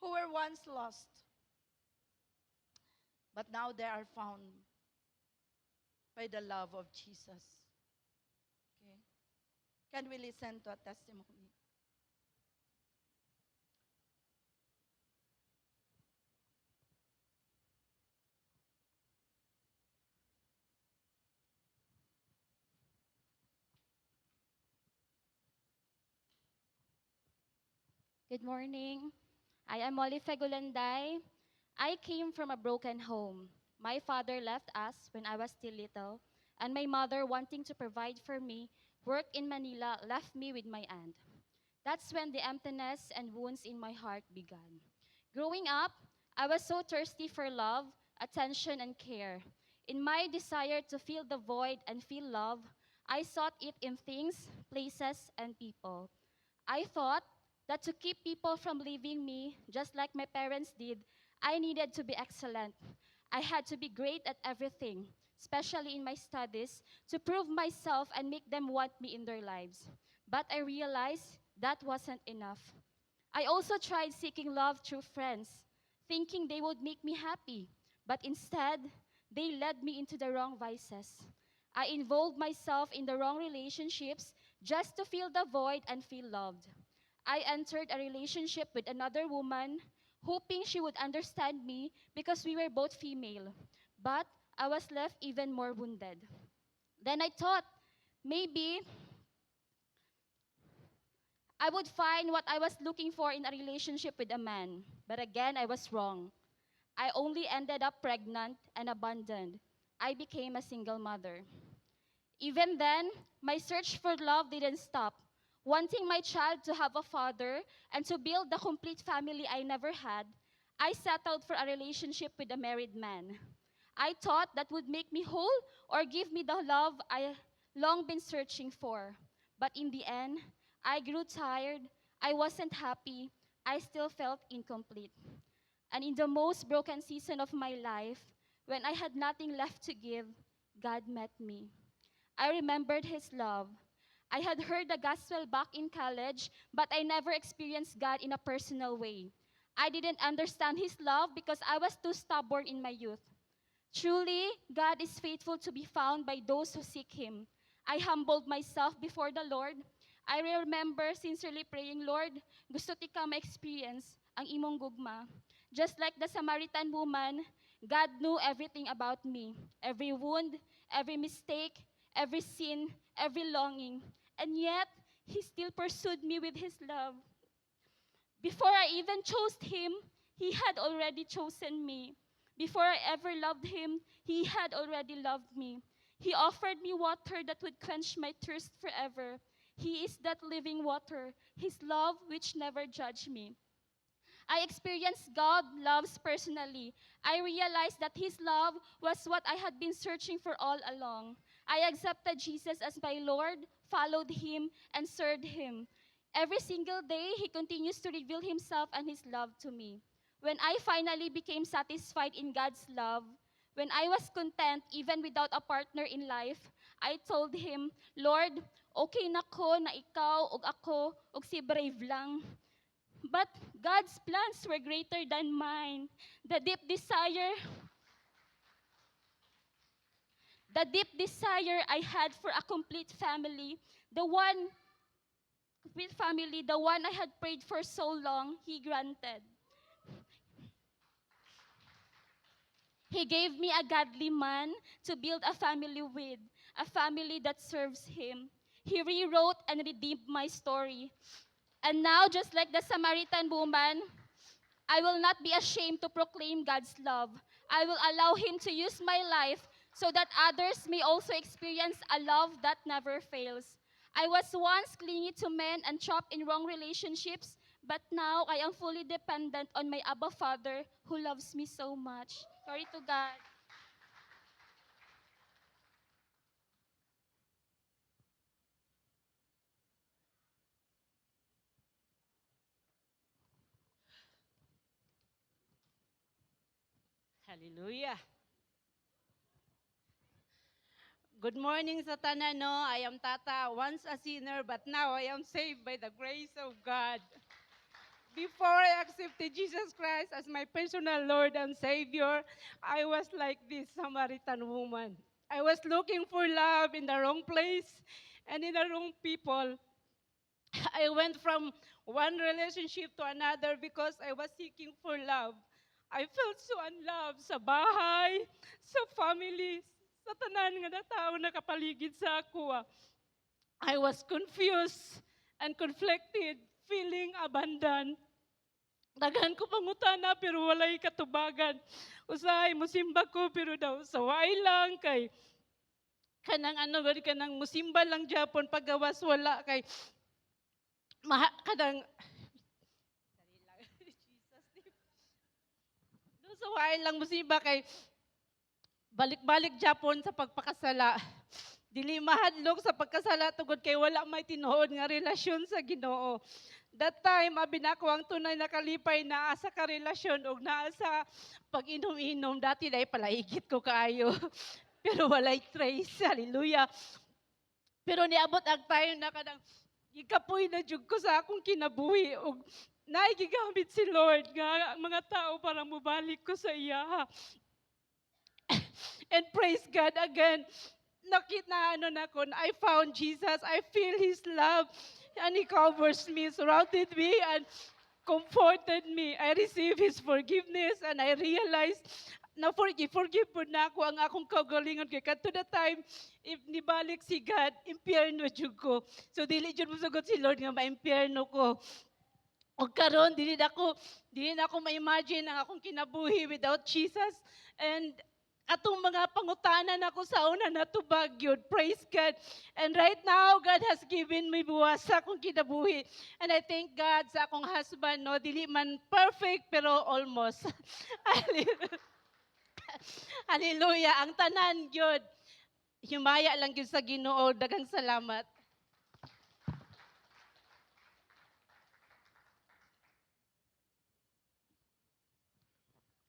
who were once lost, but now they are found by the love of Jesus. Okay? Can we listen to a testimony? Good morning. I am Molly Fegulanday. I came from a broken home. My father left us when I was still little, and my mother, wanting to provide for me, work in Manila, left me with my aunt. That's when the emptiness and wounds in my heart began. Growing up, I was so thirsty for love, attention, and care. In my desire to fill the void and feel love, I sought it in things, places, and people. I thought that to keep people from leaving me, just like my parents did, I needed to be excellent. I had to be great at everything, especially in my studies, to prove myself and make them want me in their lives. But I realized that wasn't enough. I also tried seeking love through friends, thinking they would make me happy, but instead, they led me into the wrong vices. I involved myself in the wrong relationships just to fill the void and feel loved. I entered a relationship with another woman, hoping she would understand me because we were both female. But I was left even more wounded. Then I thought maybe I would find what I was looking for in a relationship with a man. But again, I was wrong. I only ended up pregnant and abandoned. I became a single mother. Even then, my search for love didn't stop. Wanting my child to have a father and to build the complete family I never had, I settled for a relationship with a married man. I thought that would make me whole or give me the love I long been searching for. But in the end, I grew tired, I wasn't happy, I still felt incomplete. And in the most broken season of my life, when I had nothing left to give, God met me. I remembered his love. I had heard the gospel back in college, but I never experienced God in a personal way. I didn't understand his love because I was too stubborn in my youth. Truly, God is faithful to be found by those who seek him. I humbled myself before the Lord. I remember sincerely praying, Lord, gusto ti ka ma-experience ang imong gugma. Just like the Samaritan woman, God knew everything about me, every wound, every mistake, every sin, every longing. And yet, he still pursued me with his love. Before I even chose him, he had already chosen me. Before I ever loved him, he had already loved me. He offered me water that would quench my thirst forever. He is that living water, his love which never judged me. I experienced God loves personally. I realized that his love was what I had been searching for all along. I accepted Jesus as my Lord, followed him, and served him. Every single day, he continues to reveal himself and his love to me. When I finally became satisfied in God's love, when I was content even without a partner in life, I told him, Lord, okay na ko na ikaw ug ako ug si Brave lang. But God's plans were greater than mine. The deep desire, the deep desire I had for a complete family, the one the one I had prayed for so long, he granted. He gave me a godly man to build a family with, a family that serves him. He rewrote and redeemed my story. And now, just like the Samaritan woman, I will not be ashamed to proclaim God's love. I will allow him to use my life so that others may also experience a love that never fails. I was once clingy to men and trapped in wrong relationships, but now I am fully dependent on my Abba Father who loves me so much. Glory to God. Hallelujah. Good morning sa tanan, no? I am Tata, once a sinner, but now I am saved by the grace of God. Before I accepted Jesus Christ as my personal Lord and Savior, I was like this Samaritan woman. I was looking for love in the wrong place and in the wrong people. I went from one relationship to another because I was seeking for love. I felt so unloved sa bahay, sa family, sa tanan nga na tao na kapaligid sa ako. I was confused and conflicted, feeling abandoned. Daghan ko pangutana pero walay katubagan. Usahay musimba ko pero daw saway lang kay kanang ano gud kanang musimba lang Japon paggawas wala kay kanang dali lang Jesus. Daw saway lang musimba kay balik-balik Japon sa pagpakasala. Dili mahadlok sa pagkasala tungod kay wala may tinuod nga relasyon sa Ginoo. That time, abi na ako ang tunay na kalipay na sa karelasyon o naa sa pag-inom-inom. Dati dahil palaigit ko kaayo. Pero walay trace. Hallelujah. Pero niabot ang time na kadang ikapoy na jud ko sa akong kinabuhi. O naigigamit si Lord nga ang mga tao para mubalik ko sa iya. And praise God again. Nakita na ko, I found Jesus. I feel His love. And He covers me, surrounded me, and comforted me. I received His forgiveness, and I realized na forgive po na ako ang akong kagalingon kay kadto the time if nibalik si God impyerno jud ko, so dili jud mo sugod si Lord nga maimpyerno ko. O karon dili na ako ma-imagine ang akong kinabuhi without Jesus. And atong mga pangutanan ako sa una natubag yun. Praise God. And right now, God has given me buwas sa akong kinabuhi. And I thank God sa akong husband, no? Dili man perfect, pero almost. Hallelujah. Ang tanan yun. Himaya lang yun sa Ginoo. Daghang salamat.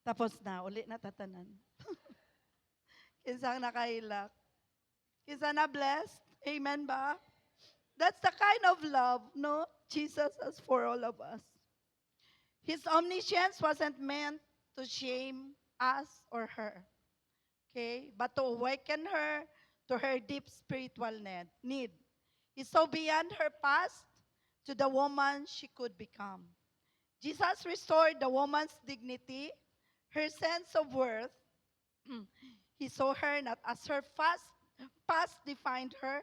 Tapos na, uli na tatanan. Kinsang nakailak. Kinsa na blessed? Amen ba? That's the kind of love, no? Jesus has for all of us. His omniscience wasn't meant to shame us or her. Okay? But to awaken her to her deep spiritual need. He's so beyond her past to the woman she could become. Jesus restored the woman's dignity, her sense of worth. He saw her not as her past defined her,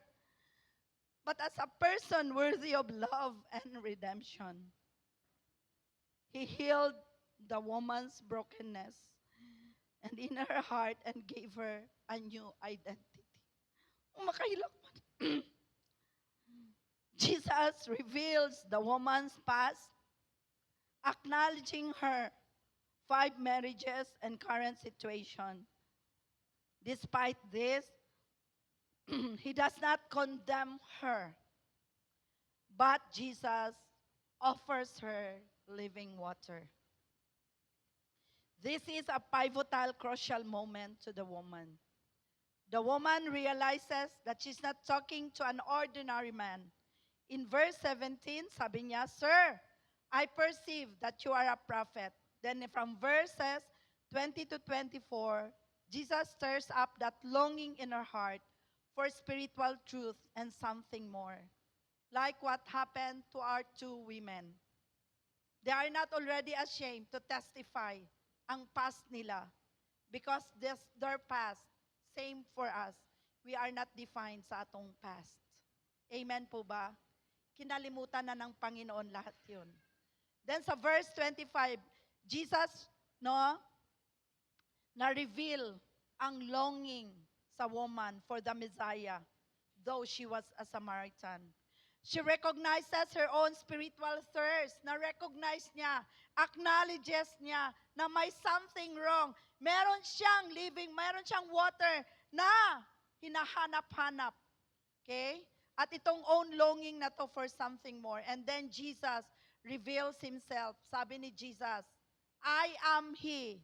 but as a person worthy of love and redemption. He healed the woman's brokenness and in her heart and gave her a new identity. Makahilak man. Jesus reveals the woman's past, acknowledging her 5 marriages and current situation. Despite this, He does not condemn her, but Jesus offers her living water. This is a pivotal, crucial moment to the woman. The woman realizes that she's not talking to an ordinary man. In verse 17, sabi niya, "Sir, I perceive that you are a prophet." Then from verses 20 to 24, Jesus stirs up that longing in her heart for spiritual truth and something more. Like what happened to our 2 women. They are not already ashamed to testify ang past nila because their past, same for us. We are not defined sa atong past. Amen po ba? Kinalimutan na ng Panginoon lahat yun. Then sa verse 25, Jesus, no, na-reveal ang longing sa woman for the Messiah, though she was a Samaritan. She recognizes her own spiritual thirst. Na-recognize niya, acknowledges niya na may something wrong. Meron siyang water na hinahanap-hanap. Okay? At itong own longing na to for something more. And then Jesus reveals Himself. Sabi ni Jesus, "I am He."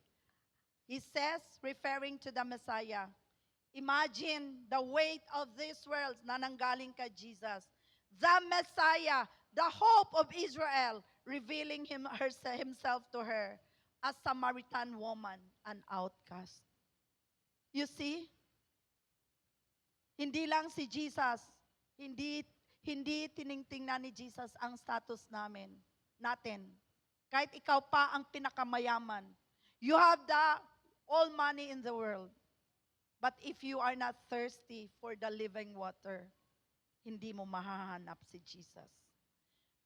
He says, referring to the Messiah, imagine the weight of this world na nanggaling kay Jesus. The Messiah, the hope of Israel, revealing Himself to her, a Samaritan woman, an outcast. You see? Hindi lang si Jesus, hindi tiningtingnan ni Jesus ang status natin. Kahit ikaw pa ang pinakamayaman. You have all money in the world. But if you are not thirsty for the living water, hindi mo mahahanap si Jesus.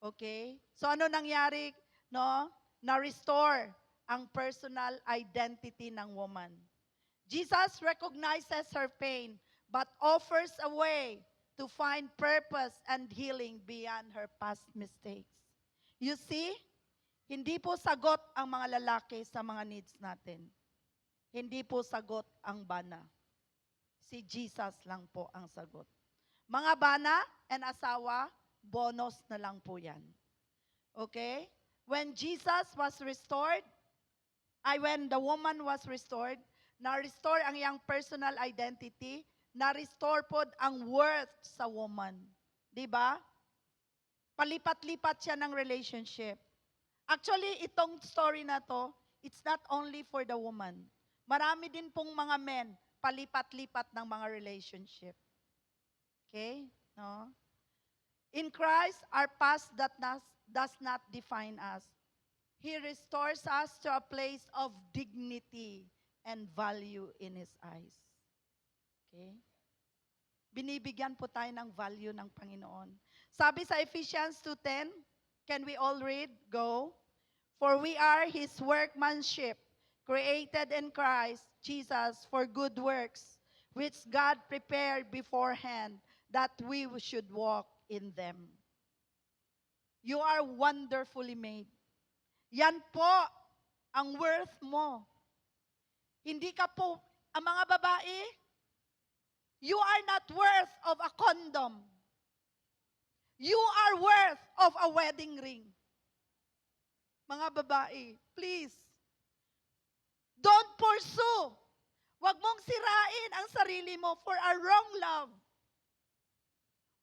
Okay? So ano nangyari, no? na-restore ang personal identity ng woman. Jesus recognizes her pain but offers a way to find purpose and healing beyond her past mistakes. You see, hindi po sagot ang mga lalaki sa mga needs natin. Hindi po sagot ang bana. Si Jesus lang po ang sagot. Mga bana and asawa, bonus na lang po yan. Okay? When Jesus was restored, when the woman was restored, na-restore ang iyang personal identity, na-restore po ang worth sa woman. Di ba? Palipat-lipat siya ng relationship. Actually, itong story na to, it's not only for the woman. Marami din pong mga men, palipat-lipat ng mga relationship. Okay? No? In Christ, our past does not define us. He restores us to a place of dignity and value in His eyes. Okay? Binibigyan po tayo ng value ng Panginoon. Sabi sa Ephesians 2:10, can we all read? Go. For we are His workmanship, created in Christ Jesus for good works, which God prepared beforehand that we should walk in them. You are wonderfully made. Yan po ang worth mo. Hindi ka po, ang mga babae, you are not worth of a condom. You are worth of a wedding ring. Mga babae, please, don't pursue. Huwag mong sirain ang sarili mo for a wrong love.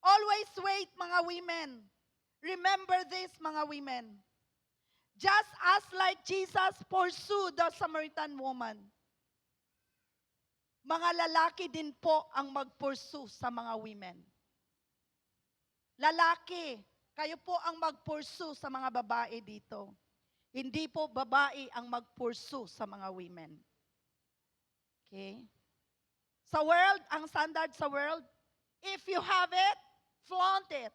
Always wait, mga women. Remember this, mga women. Just as like Jesus pursued the Samaritan woman, mga lalaki din po ang mag-pursue sa mga women. Lalaki, kayo po ang mag-pursue sa mga babae dito. Hindi po babae ang mag-pursue sa mga women. Okay? Sa world, ang standard sa world, if you have it, flaunt it.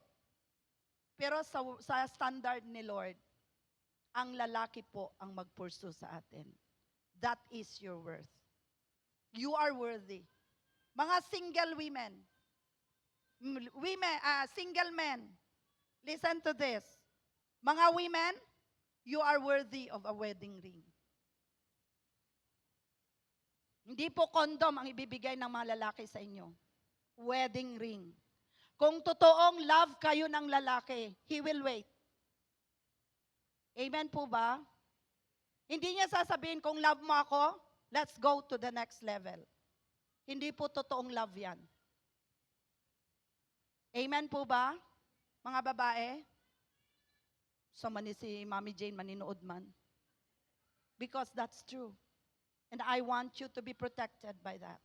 Pero sa standard ni Lord, ang lalaki po ang mag-pursue sa atin. That is your worth. You are worthy. Mga single women, single men, listen to this. Mga women, you are worthy of a wedding ring. Hindi po condom ang ibibigay ng mga lalaki sa inyo. Wedding ring. Kung totoong love kayo ng lalaki, he will wait. Amen po ba? Hindi niya sasabihin, kung love mo ako, let's go to the next level. Hindi po totoong love yan. Amen po ba, mga babae? So si Mami Jane maninood man. Because that's true. And I want you to be protected by that.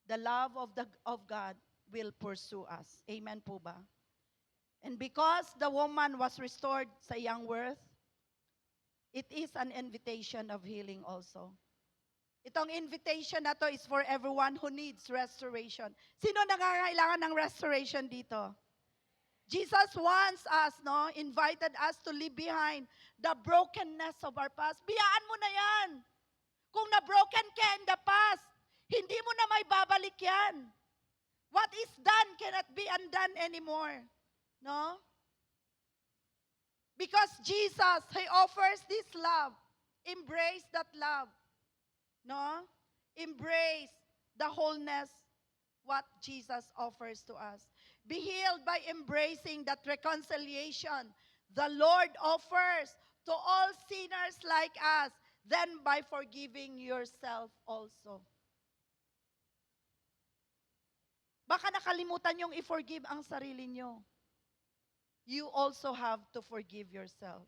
The love of God will pursue us. Amen po ba? And because the woman was restored sa iyang worth, it is an invitation of healing also. Itong invitation na to is for everyone who needs restoration. Sino nangangailangan ng restoration dito? Jesus wants us, invited us to leave behind the brokenness of our past. Biyaan mo na yan. Kung na-broken ka in the past, hindi mo na may babalik yan. What is done cannot be undone anymore. No? Because Jesus, He offers this love. Embrace that love. No? Embrace the wholeness what Jesus offers to us. Be healed by embracing that reconciliation the Lord offers to all sinners like us, then by forgiving yourself also. Baka nakalimutan yung i-forgive ang sarili nyo. You also have to forgive yourself.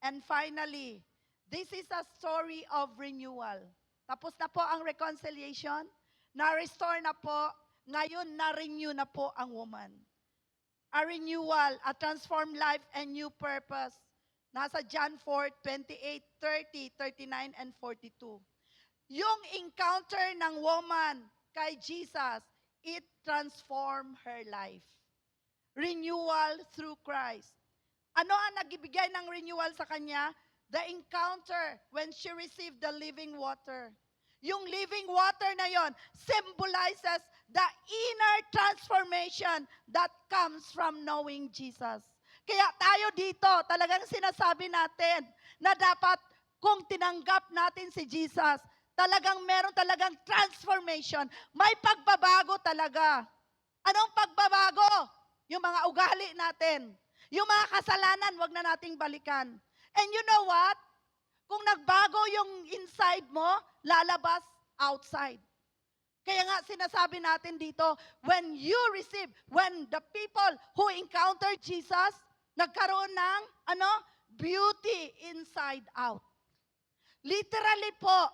And finally, this is a story of renewal. Tapos na po ang reconciliation, na-restore na po, ngayon na-renew na po ang woman. A renewal, a transformed life, and new purpose. Nasa John 4:28, 30, 39, and 42. Yung encounter ng woman kay Jesus, it transformed her life. Renewal through Christ. Ano ang nagbibigay ng renewal sa kanya? The encounter when she received the living water. Yung living water na yon symbolizes the inner transformation that comes from knowing Jesus. Kaya tayo dito, talagang sinasabi natin na dapat kung tinanggap natin si Jesus, talagang meron talagang transformation. May pagbabago talaga. Anong pagbabago? Yung mga ugali natin. Yung mga kasalanan, wag na nating balikan. And you know what? Kung nagbago yung inside mo, lalabas outside. Kaya nga sinasabi natin dito, when the people who encounter Jesus, nagkaroon ng beauty inside out. Literally po,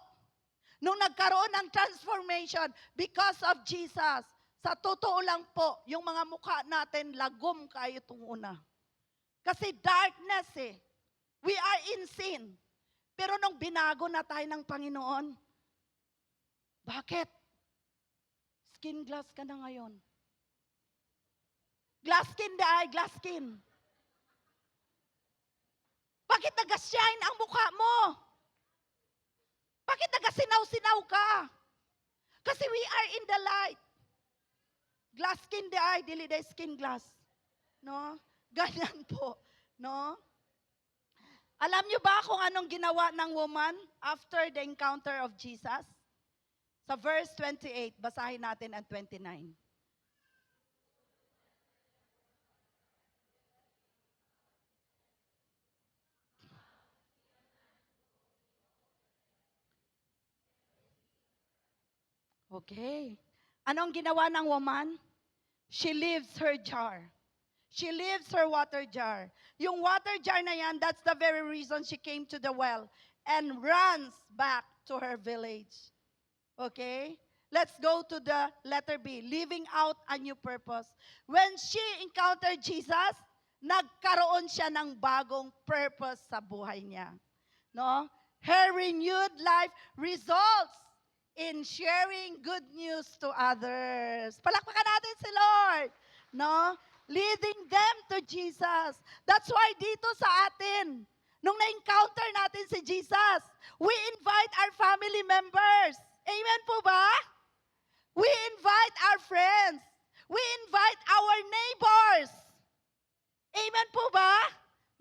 nung nagkaroon ng transformation because of Jesus, sa totoo lang po, yung mga mukha natin, lagom kayo itong una. Kasi darkness We are in sin. Pero nung binago na tayo ng Panginoon, bakit? Skin glass ka na ngayon. Glass skin glass skin. Bakit nag-shine ang mukha mo? Bakit nag-sinaw-sinaw ka? Kasi we are in the light. Glass skin dili skin glass. No? Ganyan po. No? Alam niyo ba kung anong ginawa ng woman after the encounter of Jesus? Sa verse 28, basahin natin ang 29. Okay. Anong ginawa ng woman? She leaves her jar. She leaves her water jar. Yung water jar na yan, that's the very reason she came to the well and runs back to her village. Okay? Let's go to the letter B, living out a new purpose. When she encountered Jesus, nagkaroon siya ng bagong purpose sa buhay niya. No? Her renewed life results in sharing good news to others. Palakpakan natin si Lord. No? Leading them to Jesus. That's why dito sa atin, nung na-encounter natin si Jesus, we invite our family members. Amen po ba? We invite our friends. We invite our neighbors. Amen po ba?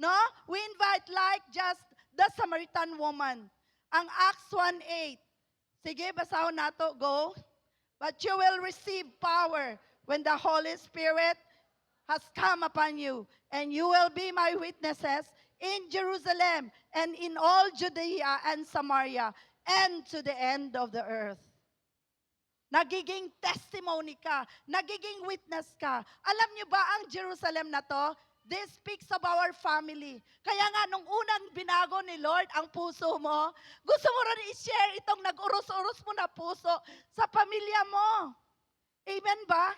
No? We invite like just the Samaritan woman. Ang Acts 1:8. Sige, basahon nato. Go. But you will receive power when the Holy Spirit has come upon you, and you will be my witnesses in Jerusalem and in all Judea and Samaria and to the end of the earth. Nagiging testimony ka, nagiging witness ka. Alam niyo ba ang Jerusalem na to? This speaks of our family. Kaya nga, nung unang binago ni Lord ang puso mo, gusto mo rin i-share itong nag-uros-uros mo na puso sa pamilya mo. Amen ba?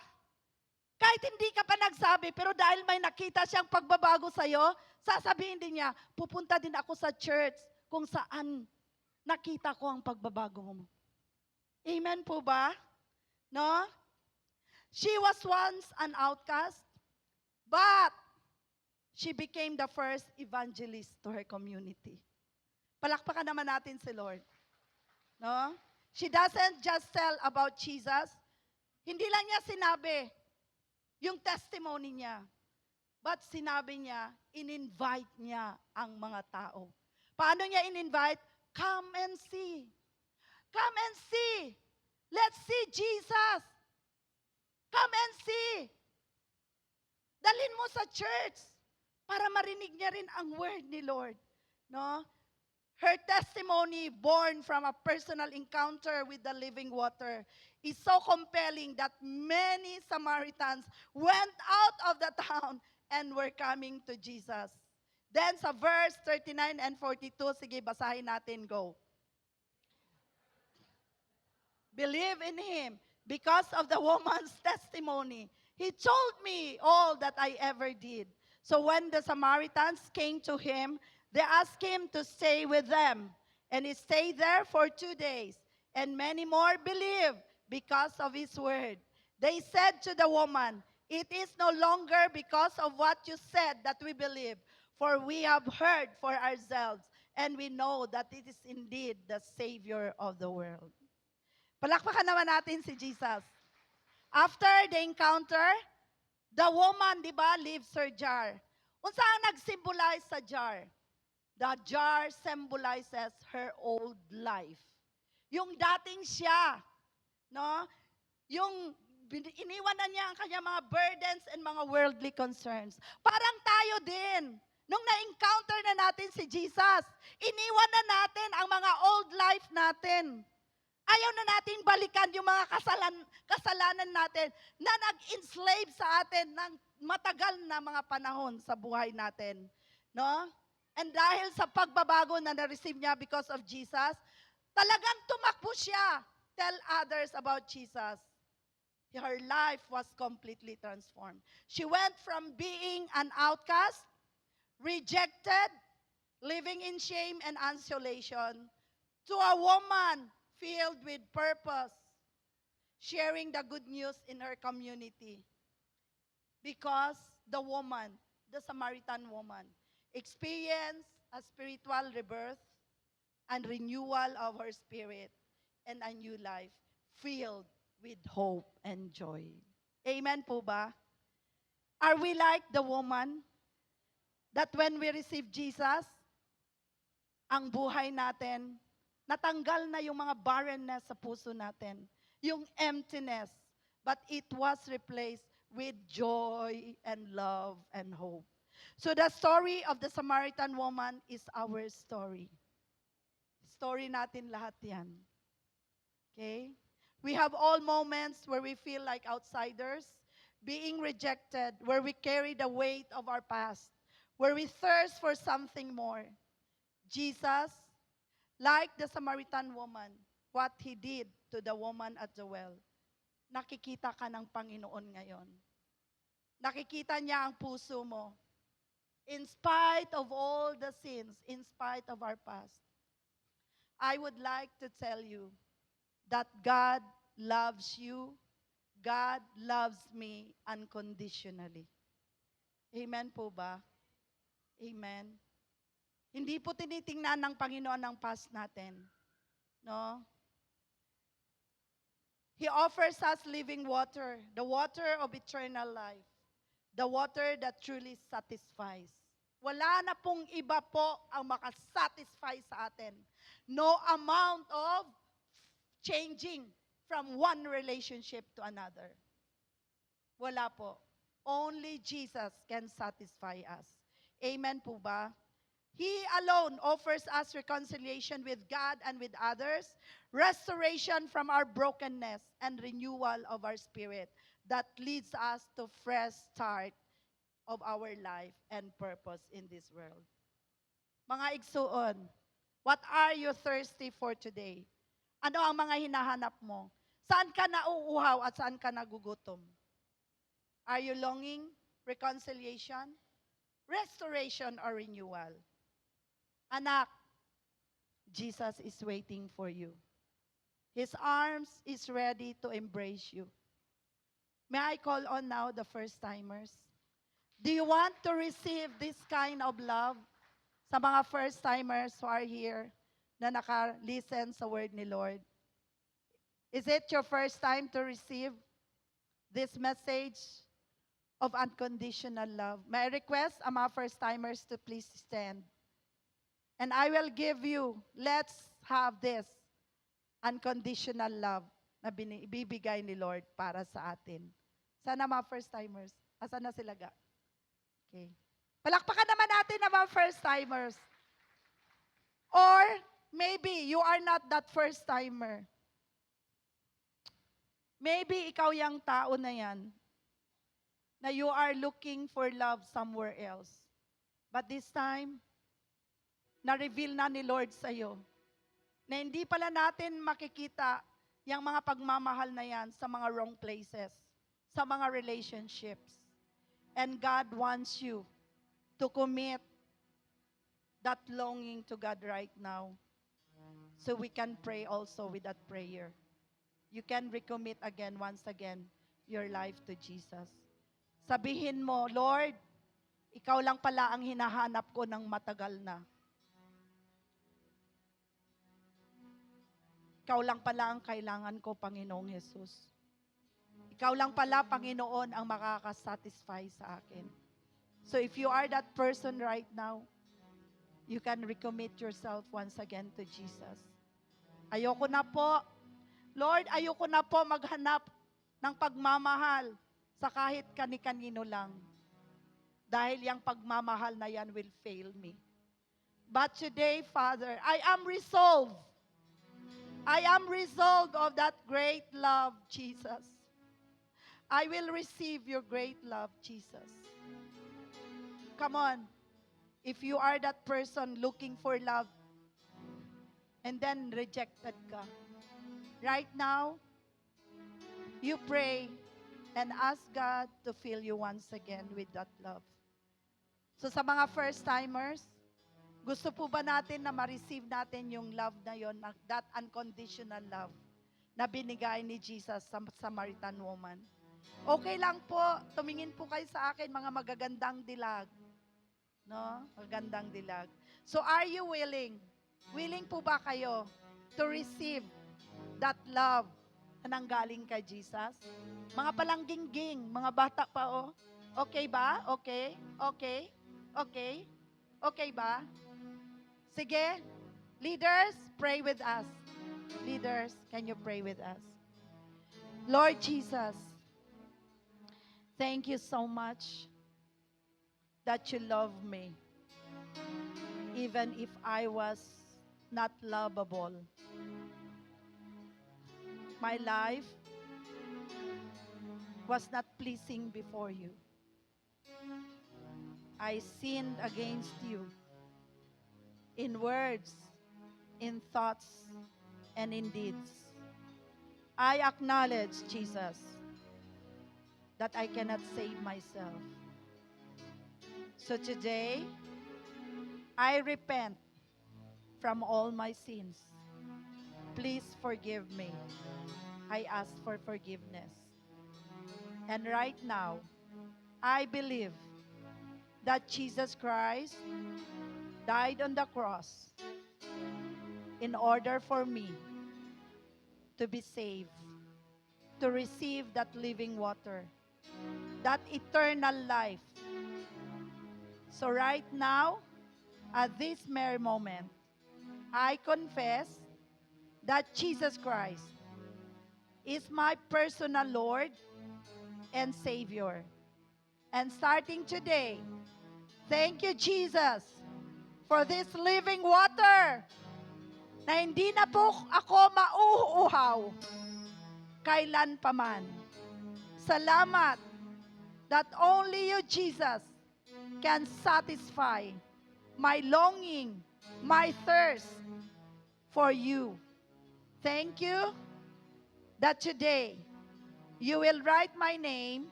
Kahit hindi ka pa nagsabi, pero dahil may nakita siyang pagbabago sa'yo, sasabihin din niya, pupunta din ako sa church kung saan nakita ko ang pagbabago mo. Amen po ba? No? She was once an outcast, but she became the first evangelist to her community. Palakpakan naman natin si Lord. No? She doesn't just tell about Jesus. Hindi lang niya sinabi yung testimony niya. But sinabi niya, in-invite niya ang mga tao. Paano niya in-invite? Come and see. Come and see. Let's see Jesus. Come and see. Dalhin mo sa church para marinig niya rin ang word ni Lord. No? Her testimony, born from a personal encounter with the living water, is so compelling that many Samaritans went out of the town and were coming to Jesus. Then sa verse 39 and 42, sige, basahin natin, go. Believe in Him because of the woman's testimony. He told me all that I ever did. So when the Samaritans came to Him, they asked Him to stay with them. And He stayed there for 2 days. And many more believed because of His word. They said to the woman, "It is no longer because of what you said that we believe, For we have heard for ourselves, and we know that it is indeed the Savior of the world. Palakpakan naman natin si Jesus. After the encounter, the woman, di ba, leaves her jar. Unsa ang nag-symbolize sa jar? The jar symbolizes her old life. Yung dating siya, no? Yung iniwanan niya ang kanyang mga burdens and mga worldly concerns. Parang tayo din. Nung na-encounter na natin si Jesus, iniwan na natin ang mga old life natin. Ayaw na nating balikan yung mga kasalanan natin na nag-enslave sa atin ng matagal na mga panahon sa buhay natin. No? And dahil sa pagbabago na na-receive niya because of Jesus, talagang tumakbo siya. Tell others about Jesus. Her life was completely transformed. She went from being an outcast, rejected, living in shame and isolation, to a woman filled with purpose, sharing the good news in her community. Because the woman, the Samaritan woman, experienced a spiritual rebirth and renewal of her spirit and a new life filled with hope and joy. Amen po ba? Are we like the woman that when we receive Jesus, ang buhay natin, natanggal na yung mga barrenness sa puso natin, yung emptiness, but it was replaced with joy and love and hope. So the story of the Samaritan woman is our story. Story natin lahat yan. Okay? We have all moments where we feel like outsiders, being rejected, where we carry the weight of our past, where we thirst for something more. Jesus, like the Samaritan woman, what He did to the woman at the well, nakikita ka ng Panginoon ngayon. Nakikita niya ang puso mo. In spite of all the sins, in spite of our past, I would like to tell you that God loves you. God loves me unconditionally. Amen po ba? Amen. Hindi po tinitingnan ng Panginoon ang past natin. No? He offers us living water, the water of eternal life, the water that truly satisfies. Wala na pong iba po ang makasatisfy sa atin. No amount of changing from one relationship to another. Wala po. Only Jesus can satisfy us. Amen po ba? He alone offers us reconciliation with God and with others, restoration from our brokenness, and renewal of our spirit that leads us to fresh start of our life and purpose in this world. Mga igsuon, what are you thirsty for today? Ano ang mga hinahanap mo? Saan ka nauuhaw at saan ka nagugutom? Are you longing reconciliation, restoration, or renewal? Anak, Jesus is waiting for you. His arms is ready to embrace you. May I call on now the first-timers? Do you want to receive this kind of love? Sa mga first-timers who are here na naka-listen sa word ni Lord. Is it your first time to receive this message of unconditional love? May I request ang mga first-timers to please stand. And I will give you, let's have this unconditional love na ibibigay ni Lord para sa atin. Sana mga first-timers. Asan na sila ga? Okay. Palakpakan naman natin ang mga first-timers. Or maybe you are not that first-timer. Maybe ikaw yung tao na yan, na you are looking for love somewhere else. But this time, na-reveal na ni Lord sa'yo, na hindi pala natin makikita yung mga pagmamahal na yan sa mga wrong places, sa mga relationships. And God wants you to commit that longing to God right now. So we can pray also with that prayer. You can recommit again, once again, your life to Jesus. Sabihin mo, Lord, Ikaw lang pala ang hinahanap ko ng matagal na. Ikaw lang pala ang kailangan ko, Panginoong Jesus. Ikaw lang pala, Panginoon, ang makakasatisfy sa akin. So if you are that person right now, you can recommit yourself once again to Jesus. Ayoko na po, Lord, ayoko na po maghanap ng pagmamahal sa kahit kani-kanino lang. Dahil yung pagmamahal na yan will fail me. But today, Father, I am resolved of that great love, Jesus. I will receive your great love, Jesus. Come on. If you are that person looking for love and then rejected ka, right now, you pray and ask God to fill you once again with that love. So sa mga first-timers, gusto po ba natin na ma-receive natin yung love na yon, that unconditional love na binigay ni Jesus sa Samaritan woman? Okay lang po, tumingin po kayo sa akin, mga magagandang dilag. No? Magandang dilag. So are you willing? Willing po ba kayo to receive that love na nanggaling kay Jesus? Mga palanggingging, mga bata pa oh. Okay ba? Okay? Okay? Okay? Okay ba? Sige. Leaders, pray with us. Leaders, can you pray with us? Lord Jesus, thank you so much that you love me, even if I was not lovable. My life was not pleasing before you. I sinned against you in words, in thoughts, and in deeds. I acknowledge, Jesus, that I cannot save myself. So today, I repent from all my sins. Please forgive me. I ask for forgiveness. And right now, I believe that Jesus Christ died on the cross in order for me to be saved, to receive that living water, that eternal life. So right now, at this very moment, I confess that Jesus Christ is my personal Lord and Savior. And starting today, thank you, Jesus, for this living water na hindi na po ako mauuhaw kailan paman. Salamat that only you, Jesus, can satisfy my longing, my thirst for you. Thank you that today you will write my name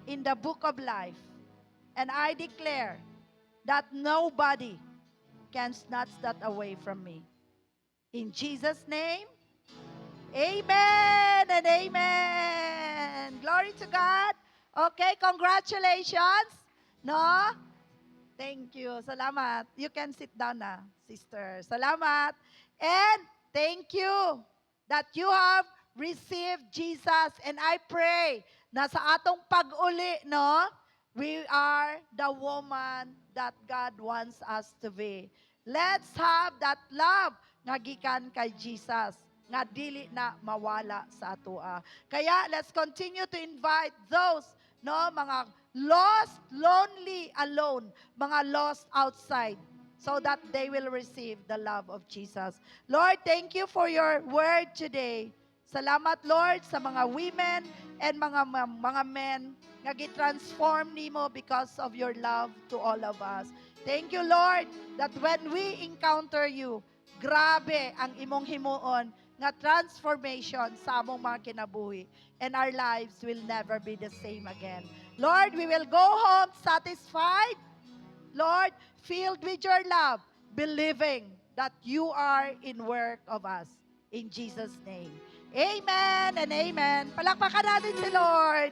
in the book of life. And I declare that nobody can snatch that away from me. In Jesus' name, amen and amen. Glory to God. Okay, congratulations. No? Thank you. Salamat. You can sit down na, sister. Salamat. And thank you that you have received Jesus. And I pray na sa atong pag-uli, no, we are the woman that God wants us to be. Let's have that love nga gikan kay Jesus, nga dili na mawala sa atoa. Kaya let's continue to invite those, no, mga lost, lonely, alone, mga lost outside, so that they will receive the love of Jesus. Lord, thank you for your word today. Salamat, Lord, sa mga women and mga men nga gitransform nimo because of your love to all of us. Thank you, Lord, that when we encounter you, grabe ang imong himuon nga transformation sa among mga kinabuhi, and our lives will never be the same again. Lord, we will go home satisfied, Lord, filled with your love, believing that you are in work of us. In Jesus' name. Amen and amen. Palakpakan natin si Lord.